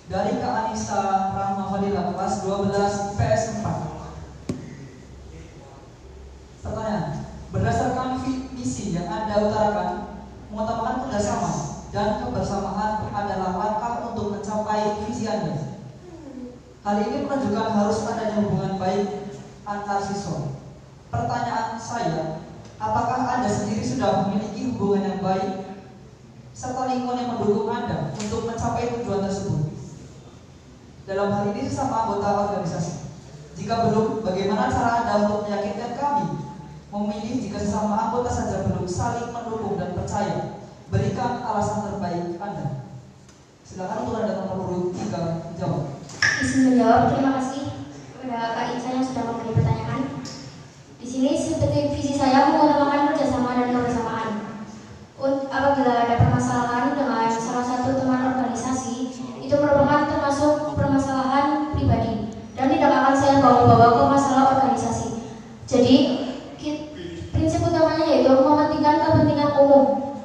dari Kak Anissa Rahma Fadila kelas 12 IPS 4. Pertanyaan, berdasarkan misi yang Anda utarakan, mengutamakan kerjasama dan kebersamaan adalah langkah untuk mencapai visi Anda. Hal ini menunjukkan harus adanya hubungan baik antar siswa. Pertanyaan saya, apakah Anda sendiri sudah memiliki hubungan yang baik serta lingkungan yang mendukung Anda untuk mencapai tujuan tersebut? Dalam hal ini sesama anggota organisasi. Jika belum, bagaimana cara Anda untuk meyakinkan kami memilih jika sesama anggota saja belum saling mendukung dan percaya? Berikan alasan terbaik Anda. Silakan untuk kandidat nomor urut 3 menjawab. Izin menjawab, terima kasih kepada Kak Ica yang sudah memberi pertanyaan. Di sini seperti visi saya mengutamakan kerjasama dan kebersamaan. Apabila ada permasalahan dengan salah satu teman organisasi, itu merupakan termasuk permasalahan pribadi dan tidak akan saya bawa-bawa ke masalah organisasi. Jadi prinsip utamanya yaitu mementingkan kepentingan umum.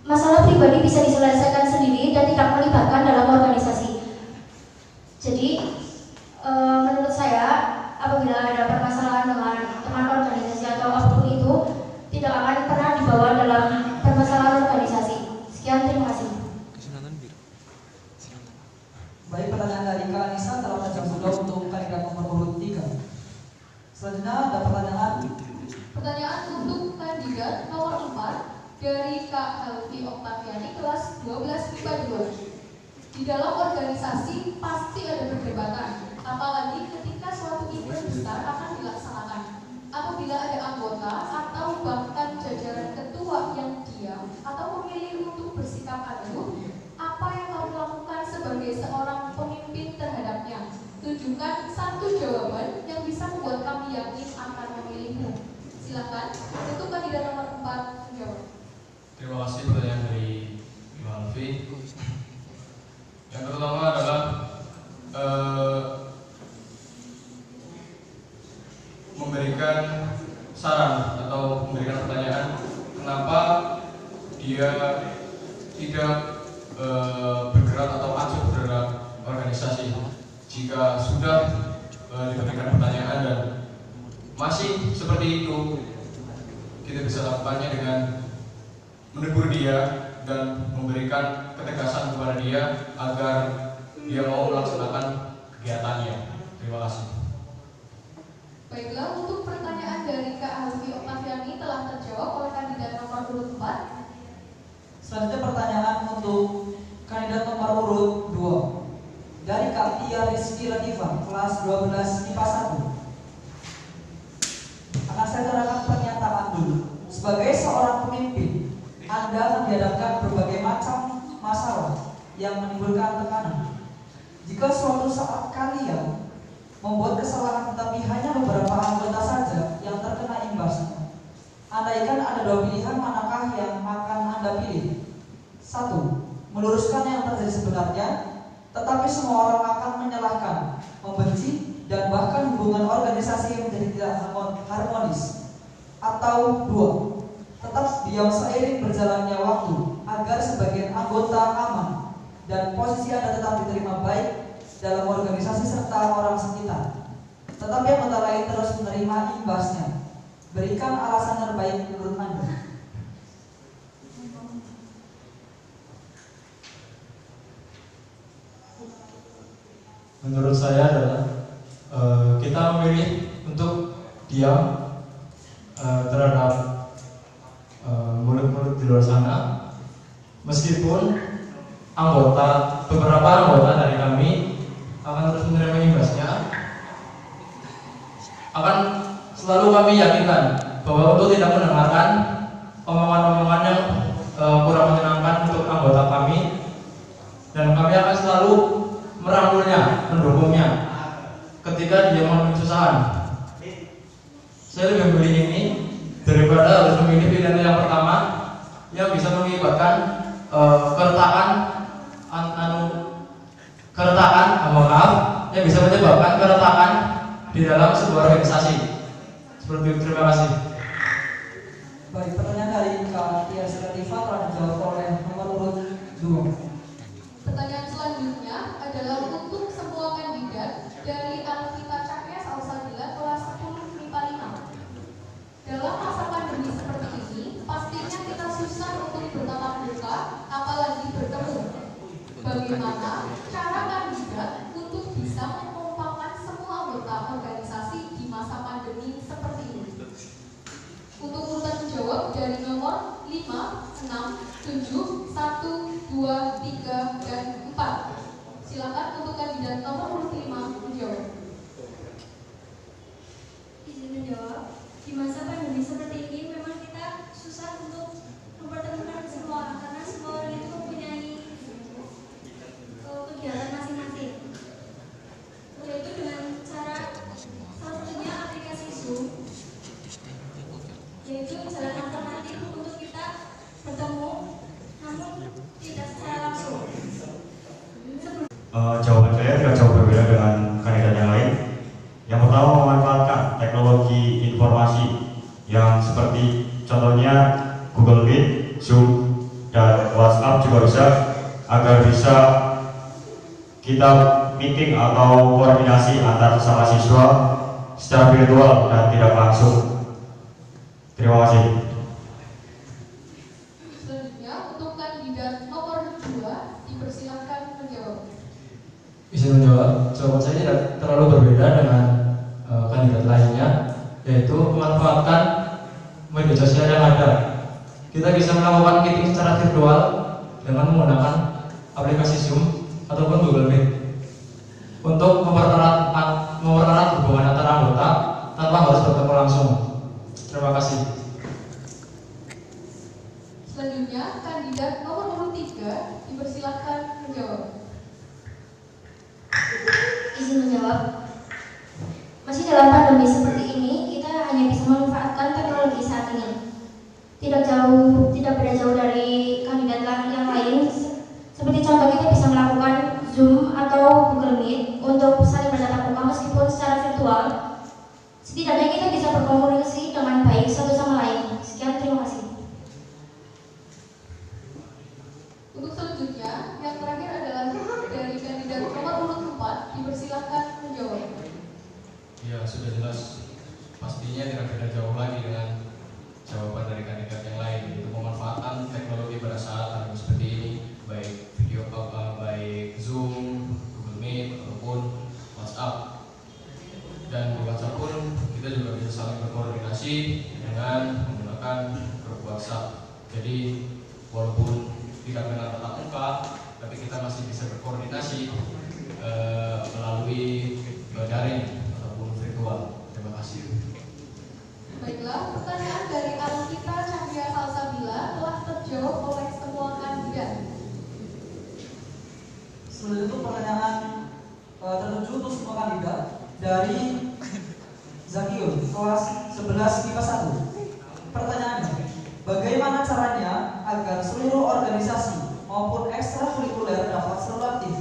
Masalah pribadi bisa diselesaikan sendiri dan tidak melibatkan dalam organisasi. Jadi menurut saya apabila ada permasalahan dengan teman organisasi atau apapun itu tidak akan pernah dibawa dalam permasalahan organisasi. Sekian, terima kasih. Baik, pertanyaan dari Kak Anissa telah terjawab untuk kandidat nomor urut 3. Selanjutnya ada pertanyaan. Pertanyaan untuk kandidat nomor 4 dari Kak Helvi Oktaviani kelas 12 IPA 2. Di dalam organisasi pasti ada perdebatan, apalagi ketika suatu event besar akan dilaksanakan. Apabila ada anggota atau bahkan jajaran ketua yang diam atau memilih untuk bersikap aduh, apa yang kamu lakukan sebagai seorang pemimpin terhadapnya? Tunjukkan satu jawaban yang bisa membuat kami yakin akan memilihmu. Silakan untuk kandidat nomor 4 menjawab. Terima kasih pertanyaan dari Ibu Alfi. Yang pertama adalah memberikan saran atau memberikan pertanyaan kenapa dia tidak bergerak atau masuk bergerak organisasi. Jika sudah diberikan pertanyaan dan masih seperti itu, kita bisa lakukannya dengan menegur dia dan memberikan ketegasan kepada dia agar dia mau melaksanakan kegiatannya. Terima kasih. Baiklah, untuk pertanyaan dari Kak Helvi Oktaviani telah terjawab oleh kandidat nomor urut 4. Selanjutnya pertanyaan untuk kandidat nomor urut 2 dari Kak Tia Rizky Latifah kelas 12 IPA 1. Akan saya terangkan pernyataan dulu. Sebagai seorang pemimpin, Anda dihadapkan berbagai macam masalah yang menimbulkan tekanan. Jika suatu saat kalian membuat kesalahan tetapi hanya beberapa anggota saja yang terkena imbasnya, andaikan ada dua pilihan, manakah yang akan Anda pilih? 1. Meluruskan yang terjadi sebenarnya, tetapi semua orang akan menyalahkan, membenci, dan bahkan hubungan organisasi menjadi tidak harmonis. Atau 2. Tetap diam seiring berjalannya waktu agar sebagian anggota aman dan posisi Anda tetap diterima baik dalam organisasi serta orang sekitar, tetapi anggota lain terus menerima imbasnya. Berikan alasan terbaik menurut Anda. Menurut saya adalah kita memilih untuk diam terhadap mulut-mulut di luar sana, meskipun beberapa anggota dari kami akan terus menerima imbasnya. Akan selalu kami yakinkan bahwa untuk tidak mendengarkan omongan-omongan yang kurang menyenangkan untuk anggota kami, dan kami akan selalu merangkulnya, mendukungnya ketika dia mengalami kesusahan. Saya lebih memilih ini daripada harus memilih pilihan yang pertama yang bisa mengakibatkan yang bisa menyebabkan keretakan di dalam sebuah organisasi. Seperti itu, terima kasih. Baik, pertanyaan dari Kak Tia Rizky telah dijawab oleh nomor urut 2. Pertanyaan selanjutnya adalah untuk semua kandidat dari Alvita Cakya Salsabila kelas 10 MIPA 5. Dalam masa pandemi seperti ini, pastinya kita susah untuk bertatap muka, apalagi bertemu. Bagaimana cara kandidat untuk bisa mengumpulkan semua anggota organisasi di masa pandemi seperti ini? Untuk urutan menjawab dari nomor 5, 6, 7, 1, 2, 3, dan 4. Silakan untuk kandidat nomor urut 5 menjawab. Izin menjawab. Di masa pandemi seperti ini memang kita susah untuk mempertemukan semua orang karena semua orang itu mempunyai jawaban saya tidak jauh berbeda dengan kandidat yang lain. Yang pertama, memanfaatkan teknologi informasi yang seperti contohnya Google Meet, Zoom, dan WhatsApp juga bisa, agar bisa kita meeting atau koordinasi antar sesama siswa secara virtual dan tidak langsung. Terima kasih. Selanjutnya untuk kandidat nomor 2 dipersilakan menjawab. Bisa menjawab. Jawaban saya tidak terlalu berbeda dengan kandidat lainnya, yaitu memanfaatkan media sosial yang ada. Kita bisa melakukan meeting secara virtual dengan menggunakan aplikasi Zoom ataupun Google Meet untuk mempererat hubungan antara anggota tanpa harus bertemu langsung. Terima kasih. Selanjutnya kandidat nomor 3 dipersilakan menjawab. Izin menjawab. Masih dalam pandemi seperti ini, kita hanya bisa memanfaatkan teknologi saat ini. Tidak beda jauh dari kandidat yang lain. Seperti contoh, kita bisa melakukan Zoom atau Google Meet untuk saling bertatap muka meskipun secara virtual. Setidaknya kita bisa berkomunikasi dengan baik satu sama lain. Sekian, terima kasih. Untuk selanjutnya, yang terakhir adalah dari kandidat nomor urut 4 dipersilakan menjawab. Ya, sudah jelas. Pastinya tidak beda jauh lagi dengan jawaban dari kandidat yang lain, yaitu memanfaatkan teknologi pada saat pandemi seperti ini, baik video call, baik Zoom, Google Meet ataupun WhatsApp. Dan di WhatsApp pun kita juga bisa saling berkoordinasi dengan menggunakan grup WhatsApp. Jadi walaupun tidak kenal tatap muka, tapi kita masih bisa berkoordinasi melalui daring ataupun virtual. Terima kasih. Baiklah, pertanyaan dari Alkita Cahya Salsabila telah terjawab oleh semua kandidat. Selanjutnya itu pertanyaan tertuju untuk semua kandidat dari Zakiun, kelas 11 IPA 1. Pertanyaannya, bagaimana caranya agar seluruh organisasi maupun ekstrakurikuler dapat selalu aktif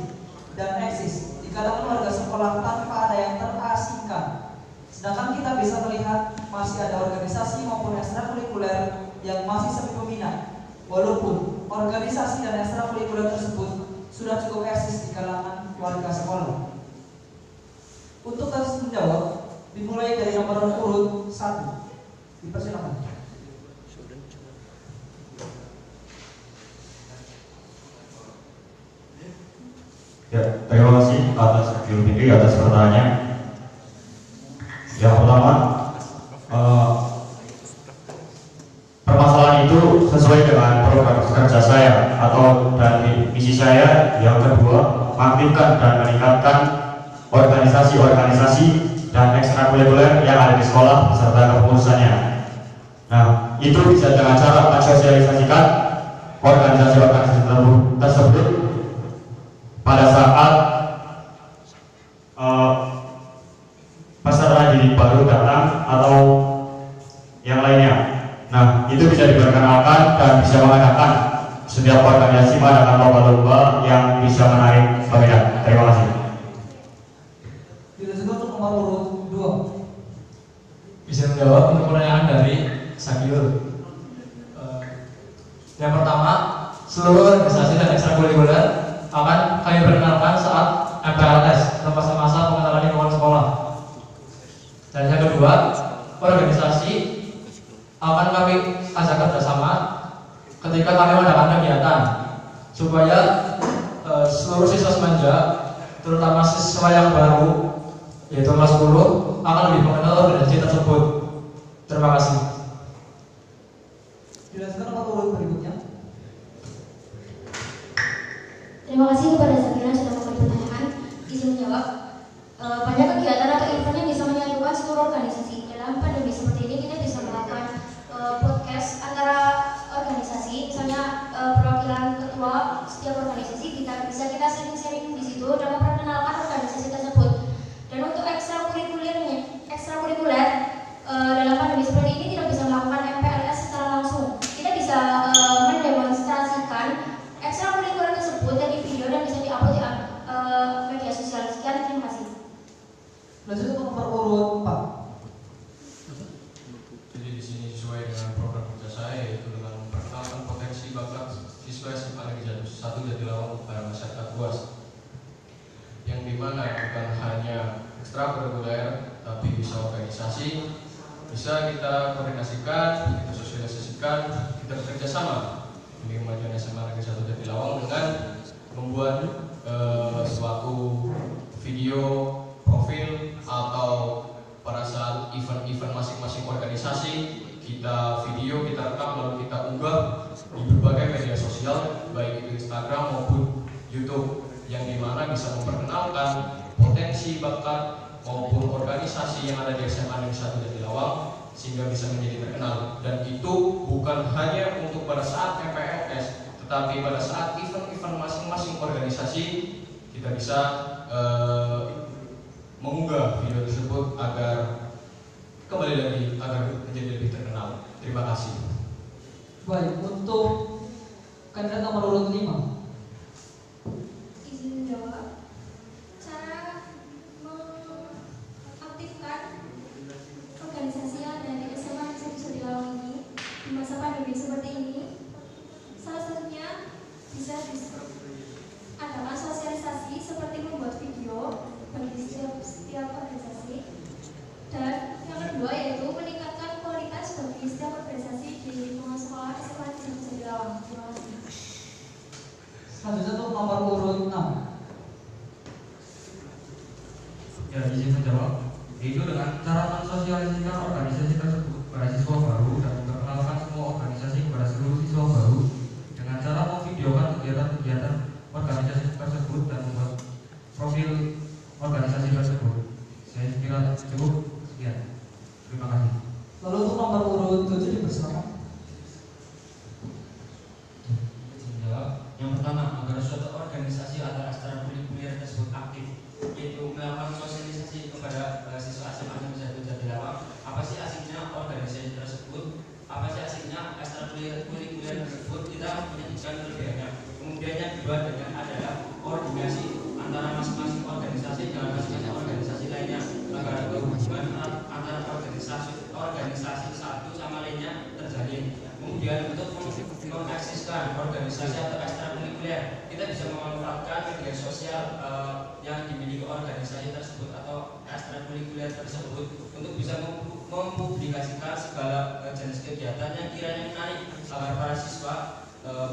dan eksis di kalangan warga sekolah tanpa ada yang terasingkan? Sedangkan kita bisa melihat masih ada organisasi maupun ekstrakurikuler yang masih sepi peminat, walaupun organisasi dan ekstrakurikuler tersebut sudah cukup eksis di kalangan warga sekolah. Untuk kasus menjawab, dimulai dari nomor urut 1. Dipersilakan. Ya, terima kasih atas atas pertanyaannya. Yang pertama, permasalahan itu sesuai dengan program kerja saya atau dan misi saya. Yang kedua, mengaktifkan dan meningkatkan organisasi-organisasi dan ekstrakurikuler yang ada di sekolah beserta kepengurusannya. Nah, itu bisa dengan cara mensosialisasikan organisasi-organisasi tersebut pada saat peserta didik baru datang atau yang lainnya. Nah, itu bisa diperkenalkan dan bisa mengadakan setiap organisasi mengadakan lomba-lomba yang bisa menarik peminat. Terima kasih. Dilanjutkan untuk nomor urut 2. Bisa menjawab untuk pertanyaan dari Sakiul. Yang pertama, seluruh organisasi dan ekstrakurikuler akan kami perkenalkan saat MPLS, masa pengenalan lingkungan sekolah. Dan yang kedua, organisasi akan kami ajak kerjasama ketika kami mengadakan kegiatan supaya seluruh siswa semanja, terutama siswa yang baru yaitu kelas 10 akan lebih mengenal organisasi tersebut. Terima kasih. Dilanjutkan nomor urut berikutnya. Terima kasih kepada Zakira yang sudah memberi pertanyaan. Izin menjawab. Banyak kegiatan atau event yang bisa menyatukan seluruh organisasi. Dalam pandemi seperti ini kita bisa melakukan podcast antara organisasi, misalnya perwakilan ketua setiap organisasi bisa kita sharing-sharing di situ dan memperkenalkan organisasi tersebut. Dan untuk ekstrakurikuler dalam pandemi seperti ini tidak bisa melakukan MPLS secara langsung. Kita bisa mendemonstrasikan ekstrakurikuler tersebut dari video dan bisa diupload Lanjut untuk nomor urut 4. Jadi di sini sesuai dengan program kerja saya, yaitu dengan memperkenalkan potensi bakat siswa SMA Negeri 1 Jatilawang pada masyarakat luas, yang dimana bukan hanya ekstrakurikuler tapi bisa organisasi, bisa kita koordinasikan, kita sosialisasikan, kita bekerja sama demi kemajuan SMA Negeri 1 Jatilawang dengan membuat suatu video profil atau pada saat event-event masing-masing organisasi kita video, kita rekam, lalu kita unggah di berbagai media sosial, baik itu Instagram maupun YouTube, yang dimana bisa memperkenalkan potensi bakat maupun organisasi yang ada di SMA Negeri 1 Jatilawang sehingga bisa menjadi terkenal. Dan itu bukan hanya untuk pada saat MPLS, tetapi pada saat event-event masing-masing organisasi kita bisa mengunggah video tersebut agar kembali lagi agar menjadi lebih terkenal. Terima kasih. Baik, untuk kandidat nomor urut 5. Izin menjawab. Cara mengaktifkan organisasi yang ada di SMA Negeri 1 Jatilawang ini di masa pandemi seperti ini, salah satunya bisa adalah sosialisasi seperti membuat video bagi setiap organisasi, dan yang kedua yaitu meningkatkan kualitas bagi setiap organisasi di lingkungan sekolah SMA Negeri 1 Jatilawang. Terima kasih. Selanjutnya untuk nomor urut 6. Ya, izin menjawab. Itu dengan cara mensosialisasikan organisasi tersebut pada siswa baru dan memperkenalkan semua organisasi kepada seluruh siswa baru dengan cara memvideokan kegiatan-kegiatan organisasi tersebut dan membuat profil organisasi tersebut. Saya kira cukup. Sekian. Terima kasih. Lalu untuk nomor urut 7 dipersilakan. Yang pertama, agar suatu organisasi atau ekstrakurikuler tersebut aktif, yaitu melakukan sosialisasi kepada siswa SMA Negeri 1 Jatilawang. Apa sih asiknya organisasi tersebut? Apa sih asiknya ekstrakurikuler tersebut? Kita menyebutkan kelebihannya. Kemudian yang kedua adalah koordinasi antara masing-masing organisasi dengan masing-masing organisasi lainnya agar hubungan antara organisasi satu sama lainnya terjalin. Kemudian untuk mengeksiskan organisasi atau ekstrakurikuler, kita bisa memanfaatkan media sosial yang dimiliki organisasi tersebut atau ekstrakurikuler tersebut untuk bisa mempublikasikan segala jenis kegiatan yang kiranya menarik agar para siswa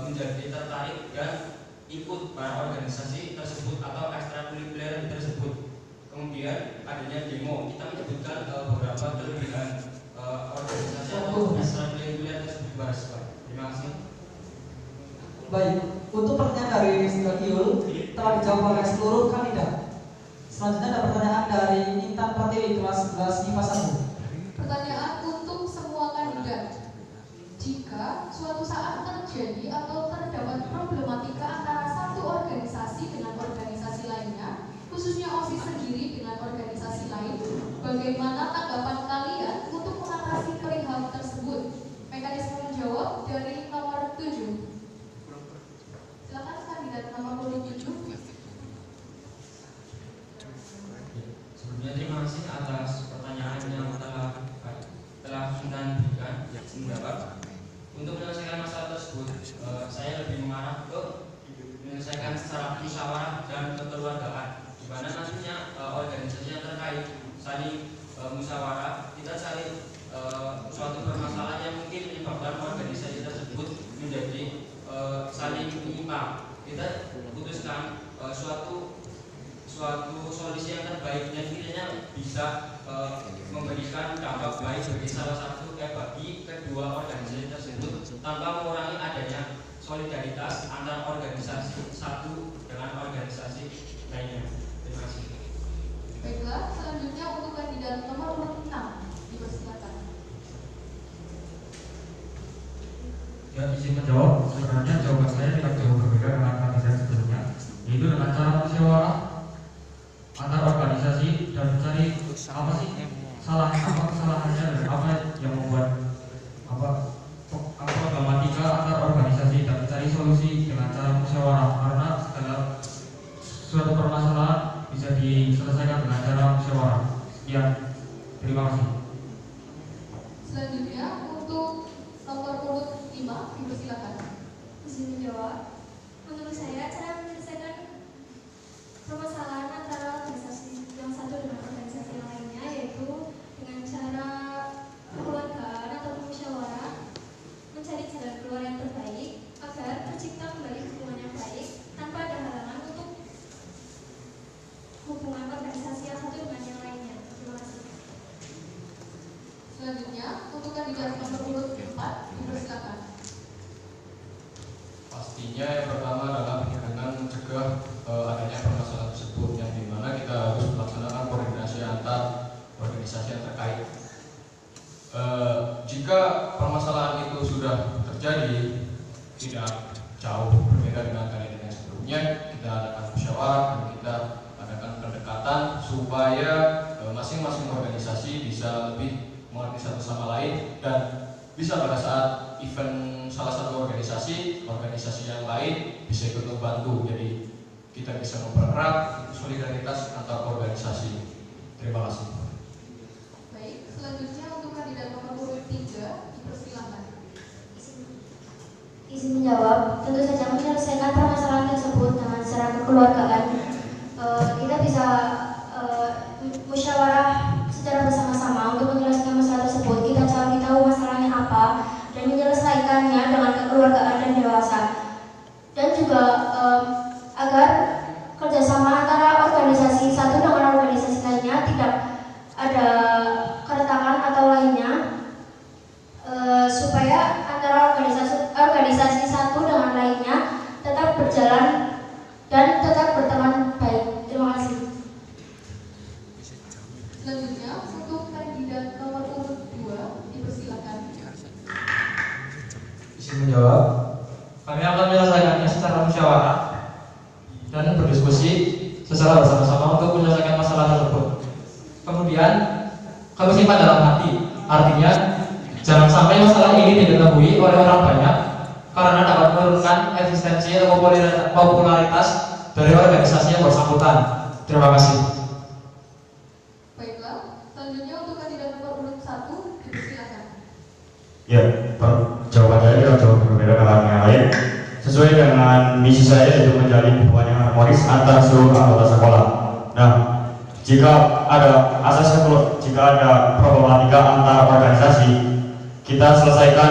menjadi tertarik dan ikut pada organisasi tersebut atau ekstrakurikuler tersebut. Kemudian adanya demo, kita menyebutkan beberapa kelebihan organisasi atau ekstrakurikuler tersebut. Terima kasih. Baik, untuk pertanyaan dari Yul telah dijawab oleh seluruh kandidat. Selanjutnya ada pertanyaan dari Intan Pratiwi kelas 11 IPA 1. Pertanyaan untuk semua kandidat. Jika suatu saat terjadi atau terdapat problematika antara satu organisasi dengan organisasi lainnya, khususnya OSIS sendiri dengan organisasi lain, bagaimana tanggapan kalian untuk mengatasi perihal tersebut? Mekanisme menjawab dari nomor 7. Silakan kandidat nomor 7. Sebelumnya terima kasih atas pertanyaan yang telah Intan berikan. Menjawab. Untuk menyelesaikan masalah tersebut, saya lebih mengarah ke menyelesaikan secara musyawarah dan kekeluargaan, di mana nantinya organisasi yang terkait saling musyawarah, kita cari suatu permasalahan yang mungkin menyebabkan organisasi tersebut menjadi saling menyimpang. Kita putuskan suatu solusi yang terbaik yang kiranya bisa memberikan dampak baik bagi salah satu bagi kedua organisasi tersebut tanpa mengurangi adanya solidaritas antara organisasi satu dengan organisasi lainnya. Terima kasih. Baiklah, selanjutnya untuk kandidat nomor 6 dipersilakan. Ya, izin menjawab. Sebenarnya jawaban saya tidak jauh berbeda dengan kandidat sebelumnya, yaitu dengan cara musyawarah antar organisasi dan mencari apa sih kesalahannya dan apa yang membuat problematika antar organisasi dan mencari solusi dengan cara musyawarah, karena segala suatu permasalahan bisa diselesaikan dengan cara musyawarah. hubungan organisasi yang satu dengan yang lainnya. Terima kasih. Selanjutnya, untuk kandidat nomor urut 4, dipersilakan. Pastinya yang pertama adalah dengan mencegah adanya permasalahan tersebut, yang dimana kita harus melaksanakan koordinasi antar organisasi yang terkait. Jika permasalahan itu sudah terjadi tidak jauh berbeda dengan kandidat yang sebelumnya, kita adakan musyawarah dan kita adakan pendekatan supaya masing-masing organisasi bisa lebih mengerti satu sama lain, dan bisa pada saat event salah satu organisasi yang lain bisa ikut membantu. Jadi kita bisa mempererat solidaritas antar organisasi. Terima kasih. Baik, selanjutnya untuk kandidat nomor urut 3, dipersilakan. Izin menjawab, tentu saja menyelesaikan permasalahan tersebut dengan secara kekeluargaan. Kita bisa musyawarah secara bersama-sama untuk menyelesaikan masalah tersebut. Kita cari tahu masalahnya apa dan menyelesaikannya dengan kekeluargaan dan dewasa. Dan juga agar kerjasama antara organisasi satu dengan organisasi lainnya tidak ada keretakan atau lainnya, supaya antara organisasi satu dengan lainnya tetap berjalan dan tetap berteman baik. Terima kasih. Selanjutnya, untuk kandidat nomor urut 2, dipersilakan. Izin menjawab, kami akan menyelesaikannya secara musyawarah dan berdiskusi secara bersama-sama untuk menyelesaikan masalah tersebut. Kemudian kami simpan dalam hati, artinya jangan sampai masalah ini diketahui oleh orang banyak karena dapat menurunkan eksistensi atau popularitas dari organisasi yang bersangkutan. Terima kasih. Baiklah, selanjutnya untuk kandidat nomor urut 1, dipersilakan. Ya, jawaban saya tidak jauh berbeda dengan yang lain. Sesuai dengan misi saya, yaitu menjalin hubungan yang harmonis antar seluruh anggota sekolah. Nah, jika ada problematika antar organisasi, kita selesaikan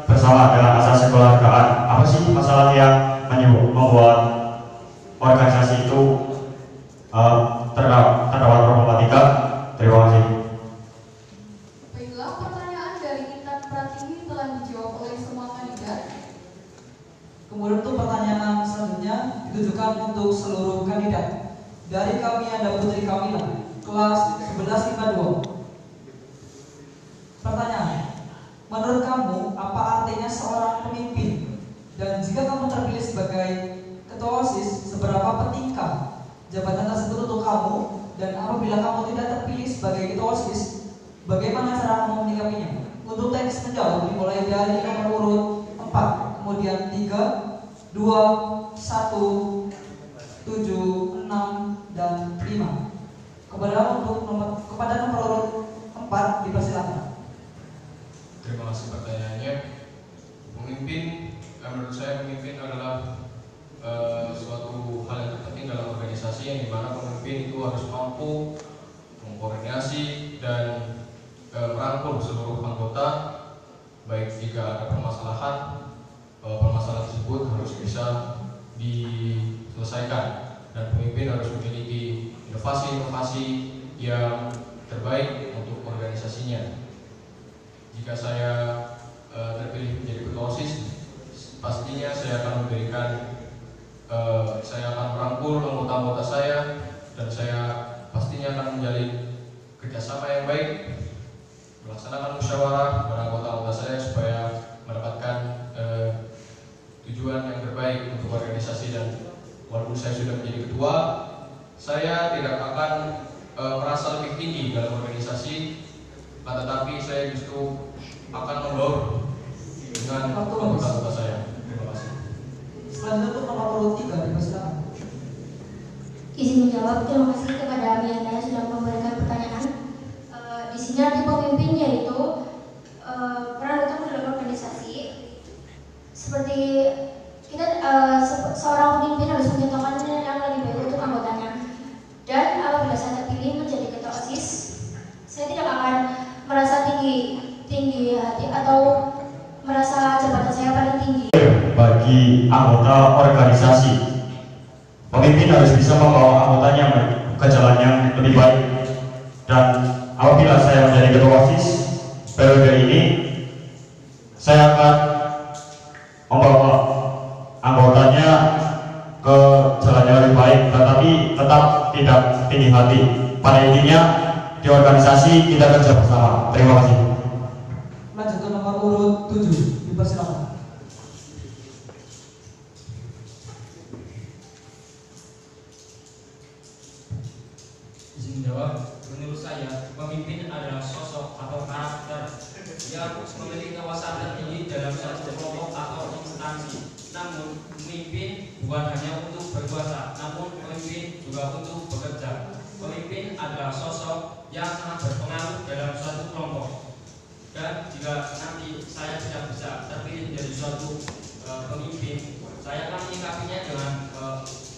bersama dengan asas kekeluargaan. Apa sih masalah yang membuat organisasi itu terdapat problematika? Terima kasih. Baiklah, pertanyaan dari Intan Pratiwi telah dijawab oleh semua kandidat. Kemudian untuk pertanyaan selanjutnya ditujukan untuk seluruh kandidat. Dari kami ada Putri Kamila, kelas 1152. Pertanyaan, menurut kamu apa artinya seorang pemimpin? Dan jika kamu terpilih sebagai ketua OSIS, seberapa pentingkah jabatan tersebut untuk kamu? Dan apabila kamu tidak terpilih sebagai ketua OSIS, bagaimana cara kamu menyikapinya? Untuk teks menjawab dimulai dari nomor urut 4, kemudian 3, 2, 1, 7, 6, dan 5. Kepada nomor urut 4 dipersilakan. Terima kasih pertanyaannya. Menurut saya pemimpin adalah suatu hal yang penting dalam organisasi, yang dimana pemimpin itu harus mampu mengkoordinasi dan merangkul seluruh anggota. Baik jika ada permasalahan tersebut harus bisa diselesaikan, dan pemimpin harus memiliki inovasi-inovasi yang terbaik untuk organisasinya. Jika saya terpilih menjadi ketua OSIS, pastinya saya akan merangkul anggota-anggota saya, dan saya pastinya akan menjalin kerjasama yang baik, melaksanakan musyawarah dengan anggota-anggota saya supaya mendapatkan tujuan yang terbaik untuk organisasi. Dan walaupun saya sudah menjadi ketua, saya tidak akan merasa lebih tinggi dalam organisasi, tetapi saya justru akan membaur dengan anggota-anggota saya. Terima kasih. Selanjutnya untuk nomor urut 3 dipersilakan. Izin menjawab, terima kasih kepada Amianda yang sudah memberikan pertanyaan. Di sini arti pemimpin yaitu peran utama dalam organisasi. Seperti kita seorang pemimpin harus mencontohkan yang lebih baik untuk anggotanya. Dan apabila saya terpilih menjadi ketua OSIS, saya tidak akan merasa tinggi hati atau merasa jabatan saya paling tinggi. Bagi anggota organisasi, pemimpin harus bisa membawa anggotanya ke jalan memiliki hati. Pada intinya di organisasi kita kerja bersama. Terima kasih. Lanjut ke nomor urut 7, dipersilakan. Izin menjawab, menurut saya pemimpin adalah sosok atau karakter yang memiliki kekuasaan tertinggi dalam suatu kelompok atau instansi. Namun pemimpin bukan hanya untuk berkuasa, namun pemimpin juga untuk bekerja. Pemimpin adalah sosok yang sangat berpengaruh dalam suatu kelompok. Dan jika nanti saya tidak bisa terpilih menjadi suatu pemimpin, saya akan menyikapinya dengan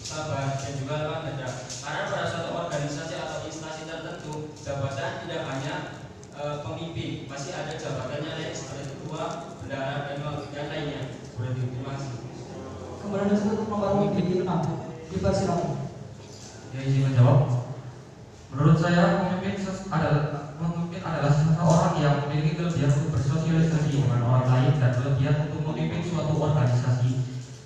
sabar dan juga lapang dada. Karena pada suatu organisasi atau instansi tertentu, jabatan tidak hanya pemimpin, masih ada jabatannya lain seperti ketua, bendahara, dan lainnya. Terima kasih. Kemudian untuk nomor urut 6, dipersilakan. Ya, izin menjawab. Menurut saya pemimpin adalah seseorang yang memiliki kelebihan untuk bersosialisasi dengan orang lain dan kelebihan untuk memimpin suatu organisasi.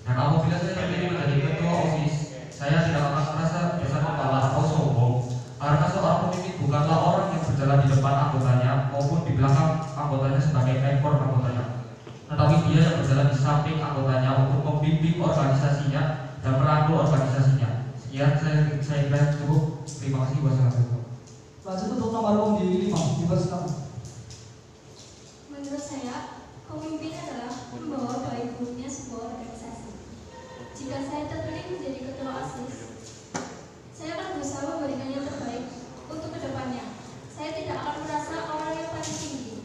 Dan apabila saya terpilih menjadi ketua OSIS, saya tidak akan merasa besar kepala atau sombong, karena seorang pemimpin bukanlah orang yang berjalan di depan anggotanya maupun di belakang anggotanya sebagai ekor anggotanya, tetapi dia yang berjalan di samping anggotanya untuk membimbing organisasinya dan merangkul organisasinya. Sekian saya kira cukup. Terima kasih. Wassalamualaikum. Lanjut untuk nomor urut 5, dipersilakan. Menurut saya, pemimpin adalah pembawa baik buruknya sebuah organisasi. Jika saya terpilih menjadi ketua OSIS, saya akan berusaha memberikan yang terbaik untuk kedepannya. Saya tidak akan merasa orang yang paling tinggi,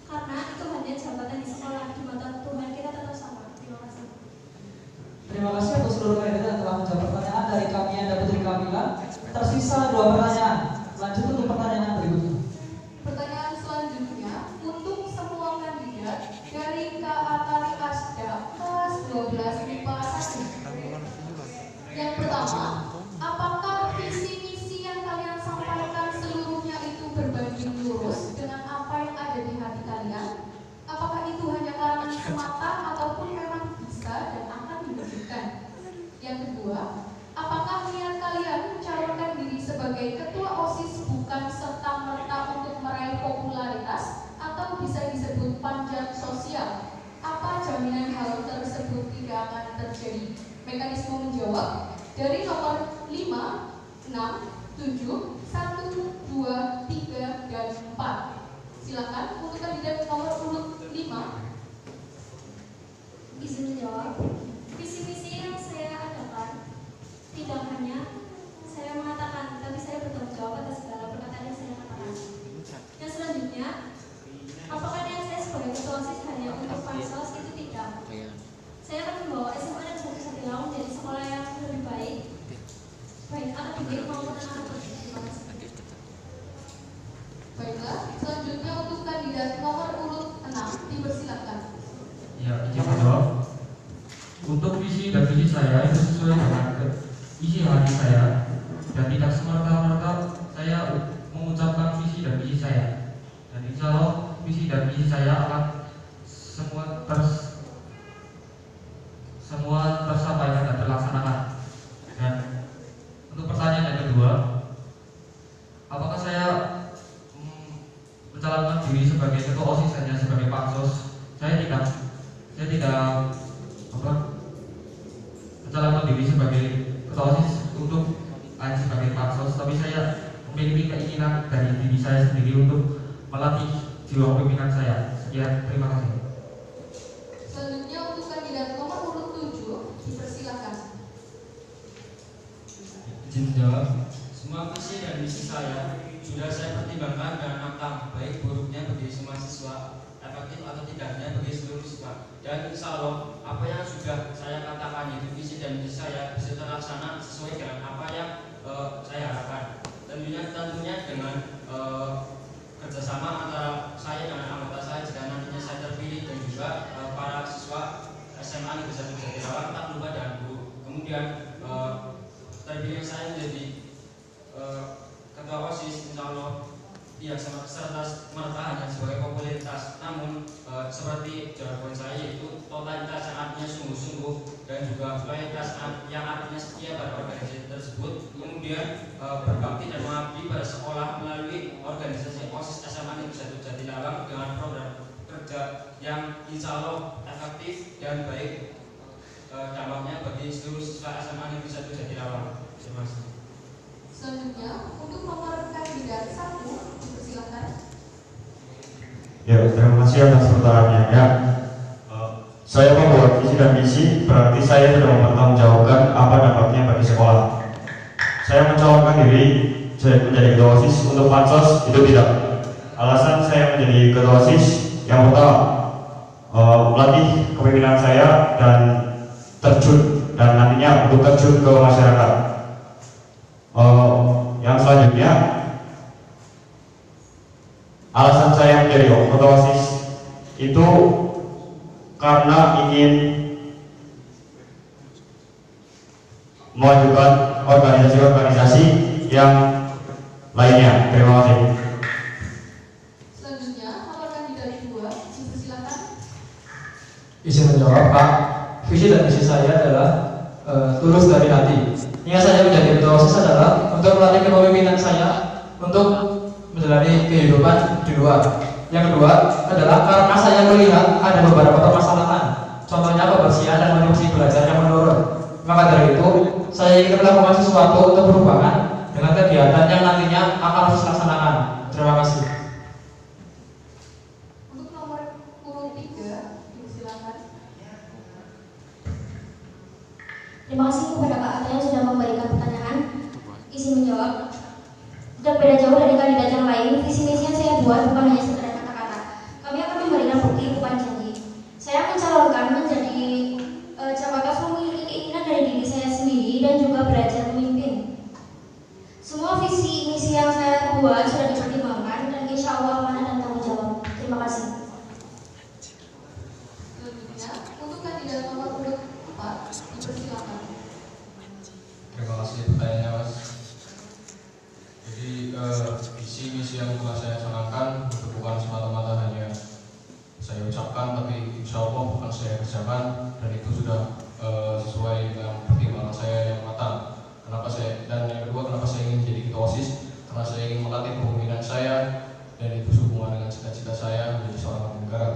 karena itu hanya jabatan di sekolah. Di mata Tuhan kita tetap sama. Terima kasih. Terima kasih untuk seluruh kandidat yang telah menjawab pertanyaan dari kami Anda Putri Kamila. Tersisa 2 pertanyaan. Lanjut untuk pertanyaan berikutnya. Pertanyaan selanjutnya untuk semua kandidat dari KA Tari Asda kelas 12 MIPA 1. Yang pertama, apakah visi misi yang kalian sampaikan seluruhnya itu berbanding lurus dengan apa yang ada di hati kalian? Apakah itu hanya karangan semata ataupun memang bisa dan akan diwujudkan? Yang kedua, apakah niat kalian mencalonkan diri sebagai ketua OSIS bukan serta-merta untuk meraih popularitas atau bisa disebut panjang sosial? Apa jaminan hal tersebut tidak akan terjadi? Mekanisme menjawab dari nomor 5, 6, 7, 1, 2, 3, dan 4. Silakan untuk kandidat nomor urut 5. Izin menjawab, visi-misi yang saya adakan tidak hanya saya mengatakan, tapi saya bertanggung jawab atas segala perkataan yang saya katakan. Yang selanjutnya, apakah niat saya sebagai ketua OSIS hanya untuk pansos? Itu tidak. Saya akan membawa SMA dan Satu Satilau menjadi sekolah yang lebih baik akademik maupun anak-anak. Terima kasih. Baiklah, selanjutnya untuk kandidat nomor urut 6, dipersilakan. Ya, izin menjawab. Untuk visi dan misi saya itu sesuai dengan isi hati saya dan tidak semerta-merta saya mengucapkan visi dan misi saya. Dan insya Allah visi dan misi saya akan semua tersampaikan dan terlaksanakan. Dan untuk pertanyaan yang kedua, apakah saya mencalonkan diri sebagai ketua OSIS hanya sebagai pansos? Saya tidak mencalonkan diri sebagai ketua OSIS untuk hanya sebagai pansos, tapi saya memiliki keinginan dari diri saya sendiri untuk melatih jiwa pimpinan saya. Sekian, terima kasih. Selanjutnya untuk kandidat nomor urut 7, dipersilakan. Izin menjawab, semua visi dan misi saya sudah saya pertimbangkan dan matang, baik buruknya bagi semua siswa, efektif atau tidaknya bagi seluruh siswa. Dan insya Allah apa yang sudah saya katakan itu visi dan misi saya bisa terlaksana sesuai dengan apa yang saya harapkan. Tentunya dengan kerjasama antara saya dengan anggota saya jika nantinya saya terpilih dan juga para siswa SMA Negeri 1 Jatilawang tak lupa dan guru. Kemudian terpilih saya menjadi ketua OSIS, insya Allah tidak serta merta hanya sebagai popularitas, namun seperti jawaban saya yaitu totalitas yang artinya sungguh-sungguh dan juga loyalitas yang artinya setia pada organisasi tersebut. Kemudian berbakti dan mengabdi pada sekolah melalui organisasi OSIS SMA Negeri 1 Jatinegara dengan program kerja yang insya Allah efektif dan baik dampaknya bagi seluruh siswa SMA Negeri 1 Jatinegara. Terima kasih. Selanjutnya untuk nomor kandidat 1 dipersilakan. Ya, terima kasih atas pertanyaannya. Saya membuat visi dan misi, berarti saya sudah mempertanggungjawabkan apa dampaknya bagi sekolah. Saya mencalonkan diri menjadi ketua OSIS untuk pansos itu tidak. Alasan saya menjadi ketua OSIS yang pertama, melatih kepemimpinan saya dan terjun dan nantinya untuk terjun ke masyarakat. Yang selanjutnya, alasan saya menjadi ketua OSIS itu karena ingin memajukan organisasi-organisasi yang lainnya. Terima kasih. Selanjutnya nomor kandidat 2 dipersilakan. Izin menjawab, Pak. Visi dan misi saya adalah tulus dari hati. Niat saya menjadi ketua OSIS adalah untuk melatih kepemimpinan saya untuk menjalani kehidupan di luar. Yang kedua adalah karena saya melihat ada beberapa permasalahan, contohnya kebersihan dan motivasi belajar yang menurun. Maka dari itu, saya ingin melakukan sesuatu untuk perubahan dengan kegiatan yang nantinya akan harus dilaksanakan. Terima kasih. Untuk nomor urut 3 dipersilakan. Terima kasih kepada Kak Ata yang sudah memberikan pertanyaan. Izin menjawab. Tidak beda jauh dari kandidat yang lain, visi misi yang saya buat bukan hanya sekedar kata-kata. Kami akan memberikan bukti, bukan janji. Saya mencalonkan menjadi cawatas memiliki keinginan dari diri saya sendiri dan juga belajar memimpin. Semua visi misi yang saya buat sudah dipertimbangkan dan insya Allah amanah dan tanggung jawab. Terima kasih. Selanjutnya untuk kandidat nomor urut 4 dipersilakan. Terima kasih pertanyaannya, Mas. Jadi visi misi yang telah saya canangkan itu bukan semata-mata hanya saya ucapkan, tapi insya Allah bukan saya kerjakan, dan itu sudah sesuai dengan pertimbangan saya yang matang. Dan yang kedua, kenapa saya ingin menjadi ketua OSIS? Karena saya ingin melatih kepemimpinan saya, dan itu sehubungan dengan cita-cita saya menjadi seorang abdi negara.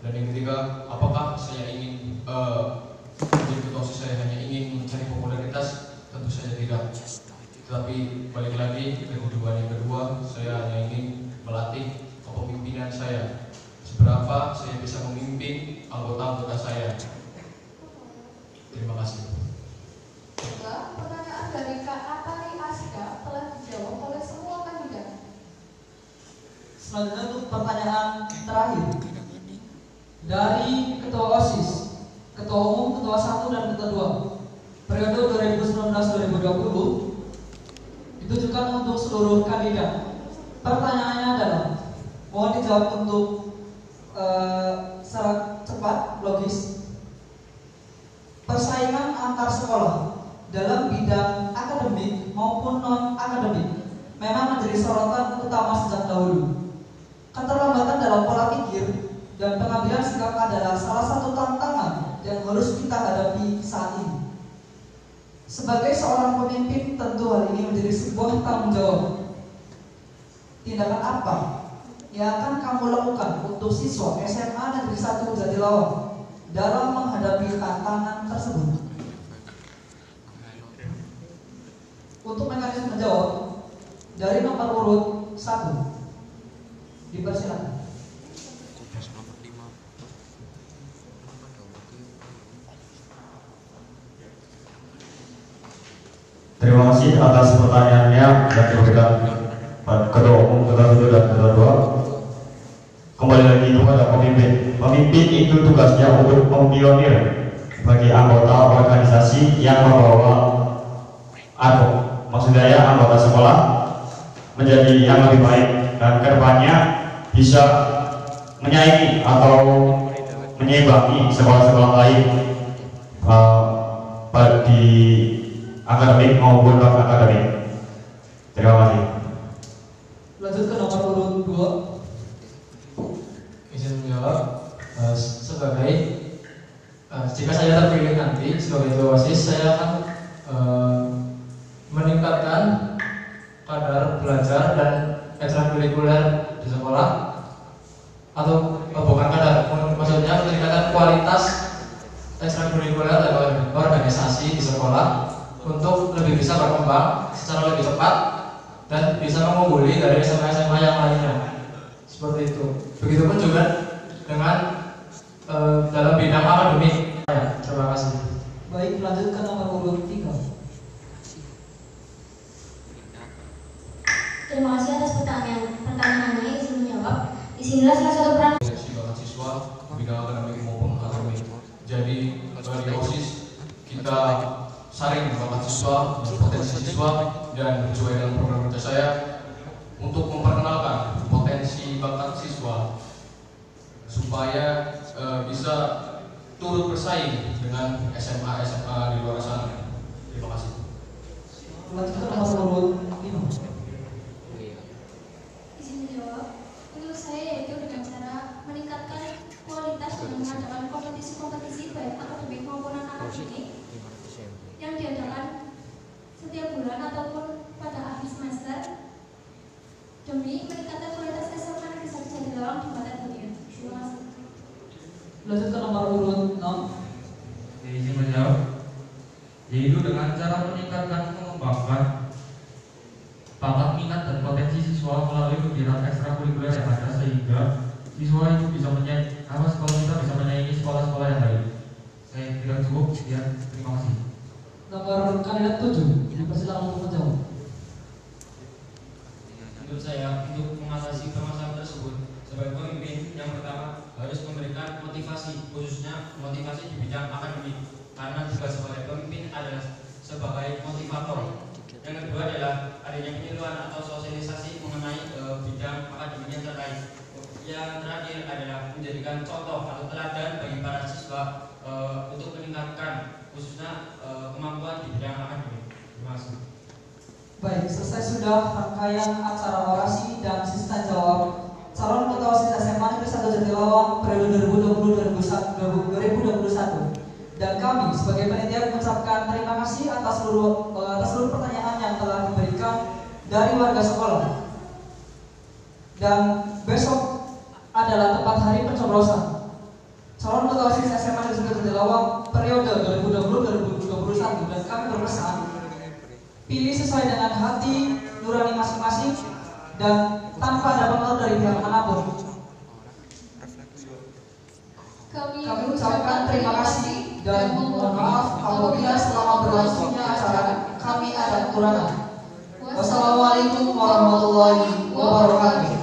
Dan yang ketiga, apakah saya ingin menjadi ketua OSIS saya hanya ingin mencari popularitas? Tentu saja tidak. Tapi balik lagi ke tujuan yang kedua, saya hanya ingin melatih kepemimpinan saya. Seberapa saya bisa memimpin anggota-anggota saya. Terima kasih. Juga pertanyaan dari Kak Atari Aska telah dijawab oleh semua kandidat. Selanjutnya untuk pertanyaan terakhir dari Ketua OSIS, Ketua Umum, Ketua 1 dan Ketua 2 periode 2019-2020 ditujukan untuk seluruh kandidat. Pertanyaannya adalah, mohon dijawab untuk secara cepat, logis. Persaingan antar sekolah dalam bidang akademik maupun non-akademik memang menjadi sorotan utama sejak dahulu. Keterlambatan dalam pola pikir dan pengambilan sikap adalah salah satu tantangan yang harus kita hadapi saat ini. Sebagai seorang pemimpin, tentu hal ini menjadi sebuah tanggung jawab. Tindakan apa yang akan kamu lakukan untuk siswa SMA Negeri 1 Jatilawang dalam menghadapi tantangan tersebut? Untuk mekanisme menjawab dari nomor urut 1 dipersilakan. Terima kasih atas pertanyaannya yang diberikan Ketua Umum, Ketua 1 dan Ketua 2. Kembali lagi kepada pemimpin. Pemimpin itu tugasnya untuk mempionir bagi anggota organisasi yang membawa maksud saya anggota sekolah menjadi yang lebih baik dan kedepannya bisa menyaingi atau menyeimbangi sekolah-sekolah lain di akademik maupun non akademik. Terima kasih. Lanjut ke nomor urut 2. Izin menjawab. Sebagai jika saya terpilih nanti sebagai ketua OSIS, saya akan meningkatkan belajar dan ekstrakurikuler di sekolah, atau bukan kadar, maksudnya meningkatkan kualitas ekstrakurikuler dan organisasi di sekolah untuk lebih bisa berkembang secara lebih cepat dan bisa mengungguli dari SMA-SMA yang lainnya. Seperti itu. Begitupun juga dengan dalam bidang akademik. Ya, terima kasih. Baik, lanjut ke nomor urut 3. Terima kasih atas pertanyaannya. Izin menjawab. Disinilah salah satu peran bakat siswa bidang akademik maupun akademik. Jadi di OSIS kita saring bakat siswa, potensi siswa, dan sesuai dengan program kerja saya untuk memperkenalkan potensi bakat siswa supaya bisa turut bersaing dengan SMA di luar sana. Terima kasih. Lanjut ke nomor urut 5. Izin menjawab. Menurut saya yaitu dengan cara meningkatkan kualitas dengan mengadakan kompetisi-kompetisi baik akademik maupun non-akademik yang diadakan setiap bulan ataupun pada akhir semester demi meningkatkan kualitas SMA Negeri 1 Jatilawang di mata dunia. Terima kasih. Lanjut ke nomor urut 6. Izin menjawab, yaitu dengan cara meningkatkan mengembangkan bakat minat dan potensi siswa melalui kegiatan ekstrakurikuler yang ada sehingga siswa itu bisa sekolah kita bisa menyaingi sekolah-sekolah yang lain. Saya tidak cukup, sekian, terima kasih. Nomor kandidat 7, dipersilakan untuk menjawab. Menurut saya, untuk mengatasi permasalahan tersebut, sebagai pemimpin yang pertama harus memberikan motivasi, khususnya motivasi di bidang akademik, karena tugas sebagai pemimpin adalah sebagai motivator. Yang kedua adalah adanya penyuluhan atau sosialisasi mengenai bidang akademik yang terkait. Yang terakhir adalah menjadikan contoh atau teladan bagi para siswa untuk meningkatkan khususnya kemampuan di bidang akademik. Terima kasih. Baik, selesai sudah rangkaian acara orasi dan sesi tanya jawab calon ketua OSIS SMA Negeri 1 Jatilawang periode 2020-2021. Dan kami sebagai panitia mengucapkan terima kasih atas seluruh pertanyaan yang telah diberikan dari warga sekolah. Dan besok adalah tepat hari pencoblosan calon ketua OSIS SMA Negeri 1 Jatilawang periode 2020-2021, dan kami berpesan pilih sesuai dengan hati nurani masing-masing dan tanpa ada pengaruh dari pihak manapun. Kami ucapkan terima kasih dan mohon maaf apabila selama berlangsungnya acara kami ada kekurangan. Wassalamualaikum warahmatullahi wabarakatuh.